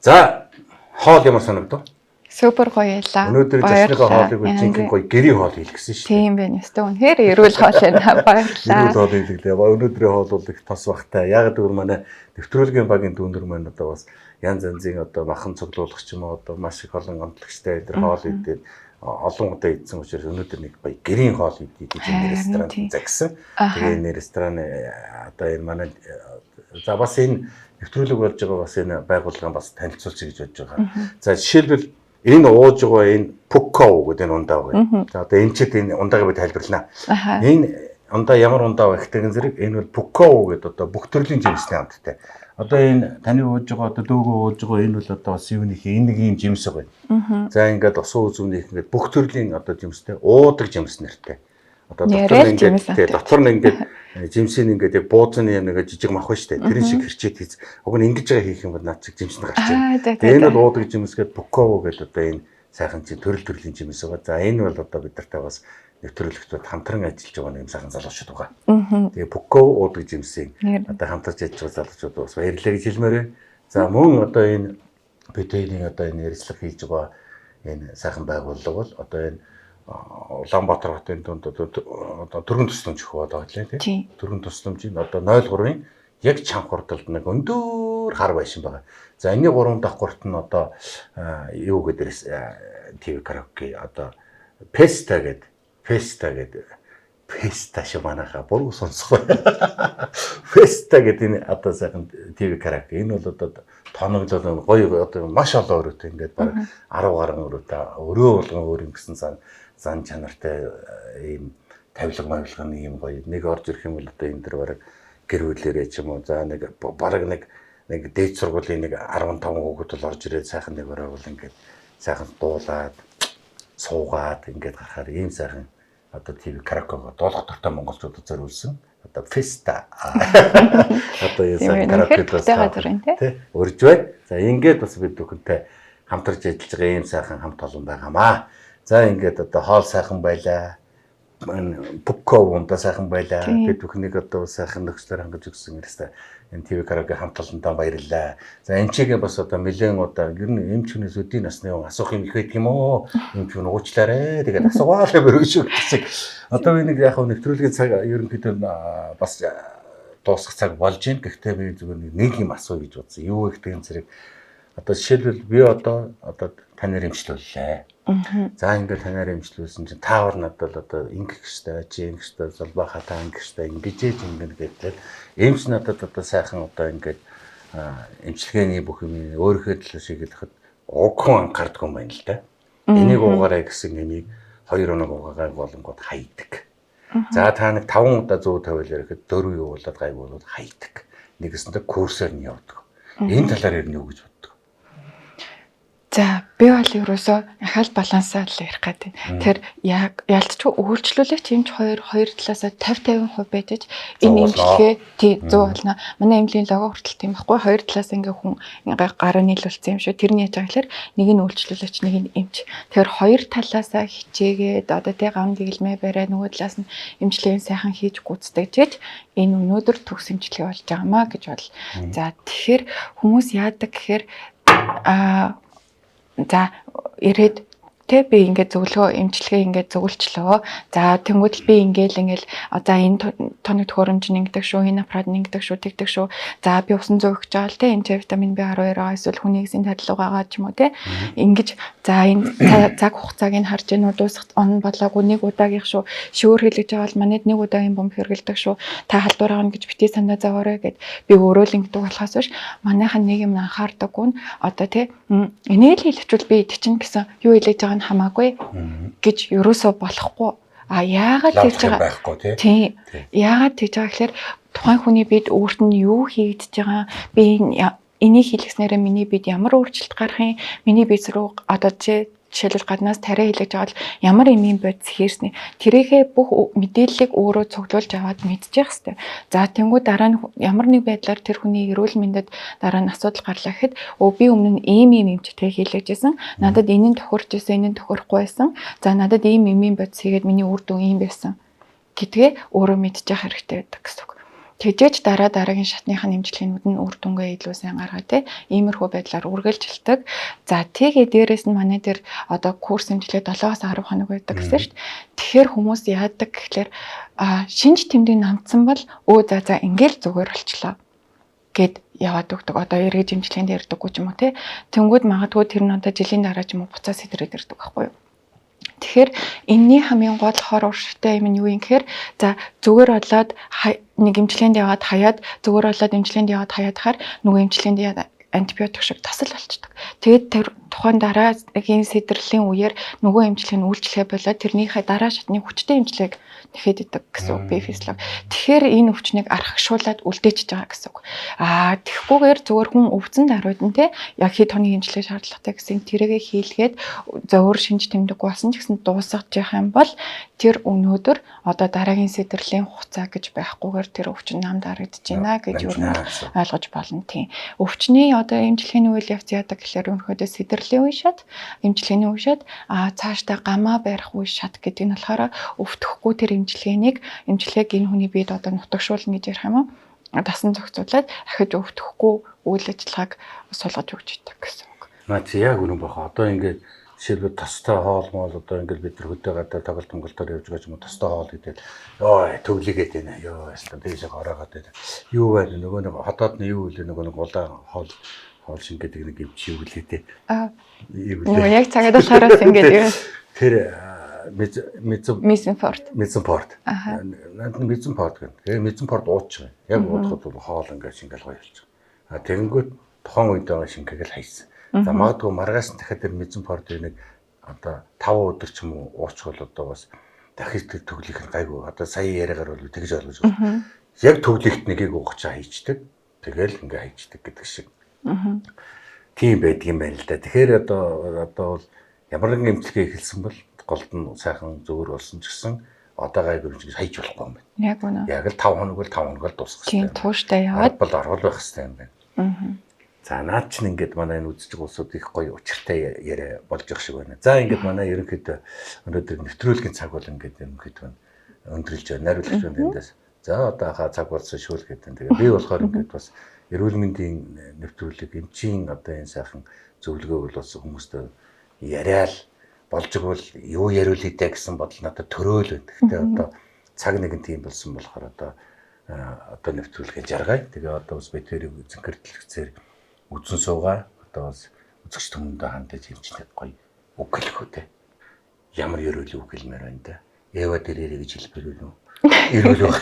За хоол ямар санагдав? Супер гоё ялаа. Өнөөдөр зочныхоо хоолыг үл жинхэнэ гоё гэрийн хоол хэлгэсэн шүү дээ. Тийм байна. Өстө үнэхээр эрүүл хоол байна. Баярлалаа. Эрүүл хоол хэлгэлээ. Өнөөдрийн хоол бол их тос багтай. Яг гэвэл манай нэвтрүүлгийн багийн дүүнэр маань одоо бас янз янзын одоо махан цуглуулах ч юм уу одоо маш их олон амтлагчтай өдр хоол идээд олон удаа идсэн учраас өнөөдөр нэг гоё гэрийн хоол идэх гэж энэ ресторан загсан. Тэгээ энэ ресторан одоо энэ манай за бас энэ нэвтрүүлэг болж байгаа бас энэ байгууллагын бас танилцуулчих гэж бодож байгаа. За жишээлбэл энэ ууж байгаа энэ Pucko гэдэг энэ ундаа байна. За одоо энэ ч энэ ундааг би тайлбарлана. Энэ ундаа ямар ундаа вэ гэхдээ зэрэг энэ бол Pucko гэдэг одоо бүх төрлийн жимсний хамттай. Одоо энэ таны ууж байгаа одоо дөөгөө ууж байгаа энэ бол одоо бас юунийхээ энэ нэг юм жимс байна. За ингээд усуу үзүүнийх ингээд бүх төрлийн одоо жимстэй уудаг жимс нэртэй. Одоо дотор нь ингээд жимсийн ингээд яг бууцны нэг жижиг мах байна шүү дээ. Тэр шиг хэрчээд хийц. Уг нь ингэж байгаа хийх юм бол наад чиг жимс нь гарч байна. Тэгээ энэ бол уудаг жимс гэдэг Pucko гэдэг одоо энэ сайхан чи төрлийн жимс байгаа. За энэ бол одоо бид нартай бас нэвтрүүлэгтүүд хамтран ажиллаж байгаа юм сайхан залуучууд байгаа. Тэгээ Pucko уудаг жимсийн одоо хамтарч ажиллаж байгаа залуучууд бас баярлалаа гэж хэлмээр байна. За мөн одоо энэ бидний одоо энэ ярилцлага хийж байгаа энэ сайхан байгууллага бол одоо энэ Улаанбаатар хотын дунд одоо төргөн тусламж өгөх болоо тийм. Төргөн тусламжийн одоо 03-ын яг чанхурдалд нэг өндөр хар байшин байгаа. За энэний 3 давхурт нь одоо юу гэдэрээс ТV караоке одоо Pesta гэдэг шиг манайха буруу сонсгоо. Pesta гэдэг энэ одоо сайхан ТV караоке энэ бол одоо тоноглол гоё одоо маш олон өрөөтэй ингээд баг 10 гаруй өрөөтэй өрөө болгон өөр юм гэсэн зан чанартай ийм тавилга ийм гоё нэг орж ирэх юм бол одоо энэ дэр бараг гэр бүлээрээ ч юм уу за нэг бараг нэг дээд сургуулийн нэг 15 хүүхэд бол орж ирээд сайхан нэг бараг бол ингээд сайхан дуулаад суугаад ингээд гарахаар ийм сайхан одоо ТV караоке доолох дуртай монголчуудад зориулсан одоо Pesta одоо энэ сайхан караокедос тий урж байна. За ингээд бас бид бүхэнтэй хамтарч ажиллаж байгаа ийм сайхан хамт олон байгаамаа. За ингээд одоо хоол сайхан байлаа. Pucko ундаа сайхан байлаа. Бид бүхнийг одоо сайхан нөхцлөөр хангаж өгсөн юмстай энэ ТV караоке хамт олондоо баярлалаа. За энэ чигээ бас одоо нэлээд удаа ер нь эмч хүнээс өдийн насны асуух юм их байдаг юм уу? Эмч хүн уучлаарэ. Тэгээд асуугаал бэрүүш гэсэн. Одоо би нэг яг нэвтрүүлгийн цаг ерөнхийдөө бас дуусах цаг болж байна. Гэхдээ би зүгээр нэг юм асуу гэж бодсон. Юу вэ гэдэг зэрэг одоо жишээлбэл би одоо танаар эмчлүүллээ. За ингээд танаар эмчлүүлсэн чинь таавар надад одоо ингэх хэрэгтэй, чи ингэх хэрэгтэй, залбаахаа та ингэх хэрэгтэй, ингэж ингэж гэдэг. Эмч надад одоо сайхан одоо ингээд эмчилгээний бүх юм өөрийнхөө төлөө шийдэх огхон анхаардаг юм байна л да. Энийг уугаарай гэсэн юмыг 2 өнөг уугаа болонгод хайдаг. За та нэг 5 удаа 150 ярихэд 4 явуулаад гайг болоод хайдаг. Нэгэсэндээ курсээр нь явдаг. Энэ талаар ер нь юу гэж боддог? За би бол ерөөсөө ахаал балансаа л ярих гэдэг. Тэр яг ялцчгүй өөрчлөлөч юмч хоёр талаасаа 50% байж энэ имлэгээ тий 100 болно. Манай имлийн лого хүртэл тийм байхгүй. Хоёр талаас ингээ хүн гараа нийлүүлсэн юм шүү. Тэрний яаж байгаа гэхээр нэг нь өөрчлөлөч нэг нь эмч. Тэгэхээр хоёр талаасаа хичээгээд одоо тий гам дэглэмээ бариад нөгөө талаас нь эмчилгээг сайхан хийж гүйцэтгэж гэж энэ өнөөдөр төгс эмчилгээ болж байгаамаа гэж бол. За тэгэхээр хүмүүс яадаг гэхээр за ирээд Тэ би ингээд зөвлөгөө эмчилгээ ингээд зөвлөлчлөө. За тэнгуүдэл би ингээл за энэ тоног төхөөрөмж нэгдэг шүү, энэ аппарат нэгдэг шүү, тэгдэг шүү. За би усан зөөгч жаал тэ энэ витамин B12 эсвэл хүний эсийн тарилуугаа ч юм уу тэ. Ингээд за энэ цаг хугацааг нь харж гэнэ дуусах он болоогүй нэг удаагийнх шүү. Шүүр хэлж байгаа бол манайд нэг удаагийн бомб хэрэгэлдэг шүү. Та халдвар авах гэж битгий санаа зовоорой гэд би өөрөө л ингэдэг болохоос биш манайхан нэг юм анхаардаггүй нь одоо тэ энийг л хэлчихвэл би идэх чинь гэсэн юу хэлж байгаа хамаагүй гэж ерөөсөө болохгүй. А яагаад тэгж байгаа тийм яагаад тэгж байгаа гэхээр тухайн хүний бид өөрт нь юу хийгдэж байгаа би энийг хийлгэснээрээ миний бид ямар өөрчлөлт гарах юм миний биз рүү одоо жишээлбэл гаднаас тариа хийлгэж байгаа бол ямар юм бодис хийрснэ тэрийнхээ бүх мэдээллийг өөрөө цуглуулж аваад мэдчих хэвээр. За тэнгуү дараа нь ямар нэг байдлаар тэр хүний эрүүл мэндэд дараа нь асуудал гарлаа гэхэд би өмнө нь ийм эмчтэй хийлгэжсэн. Надад энэ нь тохирч исэн, энэ нь тохирохгүй байсан. За надад ийм бодис хийгээд миний үр дүн ийм байсан гэдгээ өөрөө мэдчих хэрэгтэй байдаг гэсэн үг. Тэжээж дараагийн шатныхаа нэмжлэгнүүд нь үр дүнгээ илүү сайн гаргаад те иймэрхүү байдлаар үргэлжилдэг. За тэгээ дээрэс нь манай дээр одоо курс хэмжлээ 7-аас 10 хоног байдаг гэсэн шүү дээ. Тэгэхээр хүмүүс яадаг гэхлээр шинж тэмдэг намцсан бол за ингээл зүгээр болчлоо гэд яваад өгдөг. Одоо эргэж хэмжлэгэнд ярьдаггүй ч юм уу те. Тэнгүүд магадгүй тэр нь одоо жилийн дараа ч юм уу буцаа сэтрээд ирдэг байхгүй юу? Тэгэхээр энэний хамгийн гол хор уршигтай юм нь юу юм гэхээр за зүгээр болоод нэг эмчилгээнд яваад хаяад зүгээр болоод эмчилгээнд яваад хаяад хахаар нөгөө эмчилгээнд яваад антибиотик шиг тасал болчдөг. Тэгээд тэр тухайн дараагийн сэдрэлийн үеэр нөгөө эмчилгээ нь үйлчлэгээ болоод тэрнийхээ дараа шатны хүчтэй эмчилгээг нэхэд идэг гэсэн үг бие физиолог. Тэгэхээр энэ өвчнийг архагшуулаад үлдээчихэж байгаа гэсэн үг. Тэгэхгүйгээр зүгээр хүн өвцөн даруйд нь те яг хэд хоногийн эмчилгээ шаардлагатай гэсэн тэрийгэ хийлгээд зөөр шинж тэмдэг болсон ч гэсэн дуусгаж явах юм бол тэр өнөөдөр одоо дараагийн сэдрэлийн хугацаа гэж байхгүйгээр тэр өвчин намд харагдаж байна гэж юу ойлгож болно тийм. Өвчний одоо эмчилгээний үйл явц яадаг гэхээр өнөөдөө сэдрэлийн үе шат, эмчилгээний үе шат, цаашдаа гамаа барих үе шат гэдэг нь болохоор өвтөхгүй тэр эмчилгээг энэ хүний биед одоо нутагшуулна гэж ярих юм уу? Дасан зохицуулаад дахиж өвтөхгүй үйл ажиллагааг сулгаж өгч идэг гэсэн үг. Наач яг үнэн баха. Одоо ингээд жишээлбэл тостой хоол моол одоо ингээд бид нар хөдөө гадаа тоглолт монголоор явж байгаа ч юм уу тостой хоол гэдэг төвлөгээд байна. Ястаа дээшээ ороогаад байна. Юу байна нөгөө нэг хотоодны юу вэ нөгөө нэг улаан хоол шин гэдэг нэг юм чи юу гэлээ те. Нөгөө яг цагаад болохоор ингээд юу. Тэр Мизенпорт. Мизенпорт гэнэ. Тэгээ Мизенпорт ууч байгаа. Яг уудахад бол хоол ингээд шингээл гоё болж байгаа. Тэгэнгүүт тухайн үед байгаа шингээл хайсан. За магадгүй маргаас нь дахиад тэр Мизенпортыг нэг одоо 5 өдөр ч юм уу уучвал одоо бас дахиж тэр төглийнх нь гайгүй. Одоо сая яриагаар бол тэгж ойлгож байна. Яг төглийхт нэгийг уухчаа хийчдэг. Тэгэл ингээ хайчдаг гэдэг шиг. Тийм байдаг юм байна л да. Тэгэхээр одоо бол ямар нэгэн эмчилгээ эхэлсэн бол голд нь сайхан зөвөр болсон ч гэсэн одоо гайгүй юм хийж болохгүй юм байна. Яг үнэ. Яг л 5 хоног бол 5 хоног л дуусах Тийм хэрэгтэй. тууштай яваад бол орвол байх хэрэгтэй юм байна. За наад чинь ингээд манай энэ үзэж байгаа улсууд их гоё учиртай яриа болж их шиг байна. За ингээд манай ерөнхийдөө өнөөдөр нэвтрүүлгийн цаг бол ингээд ерөнхийдөө өндөрлж байна. Найруулагч байна эндээс. За одоо хаа цаг болсон шүүл гэдэг. Тэгээ би болохоор ингээд бас эрүүл мэндийн нэвтрүүлэг эмчийн одоо энэ сайхан зөвлөгөө бол хүмүүстээ яриад болж игэл юу яриул идэ гэсэн бодол надад төрөөл байна. Гэхдээ одоо цаг нэгэн тийм болсон болохоор одоо нэвтрүүлгээ жаргая. Тэгээ одоо бас бид тэрийг зэнхэрдлэгцээр үзэн суугаа одоо бас үзэгч хүмүүндээ хандаж хэмжлээд гоё үг хэлэх үү те. Ямар ерөөл үг хэлмээр байна да. Эва дээрээ гэж хэлбэр үү? Ерөөл үү?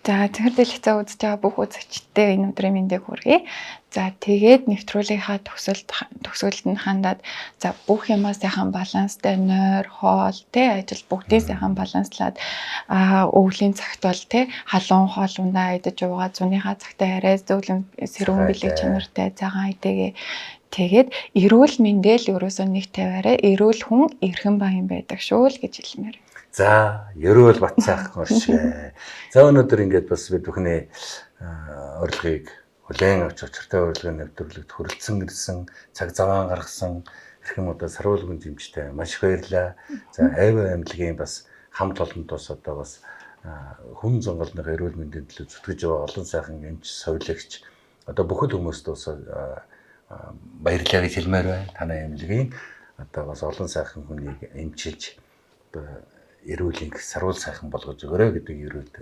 За тэгэхээр дэлгэцээ үзэж байгаа бүх үзэгчдээ энэ өдрийн мэндийг хүргэе. За тэгээд нэвтрүүлгийнхаа төгсгөлд нь хандаад за бүх юмаа сайхан баланстай нойр, хоол, ажил бүгдийг сайхан баланслаад өвлийн цагт бол халуун хоол ундаа идэж уугаад зуныхаа цагтаа арай зөвлөм сэрүүн бэлэг чанартай цагаан идэгээ тэгээд эрүүл мэндэл ерөөсөө нэг тавиараа эрүүл хүн эрхэм баян байдаг шүү л гэж хэлмээр. За, ерөөл бацаах оршиг. За өнөөдөр ингээд бас бид бүхний урилгыг хүлээн авч очиртай урилгын нэвтрүүлэгт хүрэлцэн ирсэн, цаг заваан гаргасан эрхэм одоо саруулгын жимчтэй маш их баярлалаа. За, Айва аймлагийн бас хамт олонд бас одоо бас хүн зонголных эрүүл мэндийн төлөө зүтгэж байгаа олон сайхан эмч, совилагч одоо бүхэл хүмүүст бас баярлалаа гэж хэлмээр байна. Танай аймлагийн одоо бас олон сайхан хүнийг эмчилж эрүүлийг саруул сайхан болгож өгөрөө гэдэг ерөөд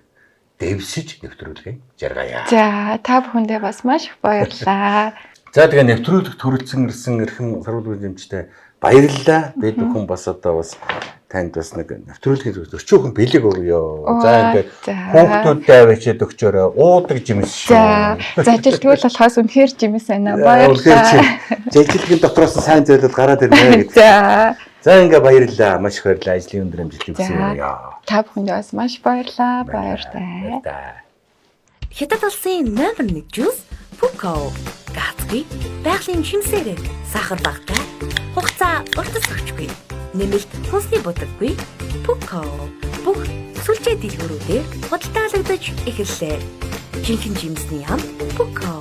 дэвсэж нэвтрүүлгийг жаргая. За та бүхэндээ бас маш их баярлалаа. За тэгээ нэвтрүүлэгт хүрэлцэн ирсэн эрхэм саруулгын эмчтэй баярлалаа. Бид бүхэн бас одоо бас танд бас нэг нэвтрүүлгийн өчөөхөн бэлэг өгье. За ингээд хүүхдүүдтэй авчиад өгчөөрөө уудаг жимс шүү. За ажилтгуул болохоос үнэхээр жимс байна. Баярлалаа. Ажилтгийн дотроос сайн зөвлөд гараад ирнэ гэж. За ингээ баярлалаа. Маш их баярлалаа. Ажлын өндөр амжилт хүсье. Та бүхэндээ бас маш баярлалаа. Баярлалаа. Хятад улсын номер 1 жуус Пуко. Гацгүй, байгалийн шимсээрээ сахар багтай, хугацаа уртас өгчгүй. Нэмэлт хүнсний будаггүй Пуко. Бүх сүлжээ дэлгүүрүүдээр худалдаалагдаж эхэллээ. Жинхэнэ жимсний ам Пуко.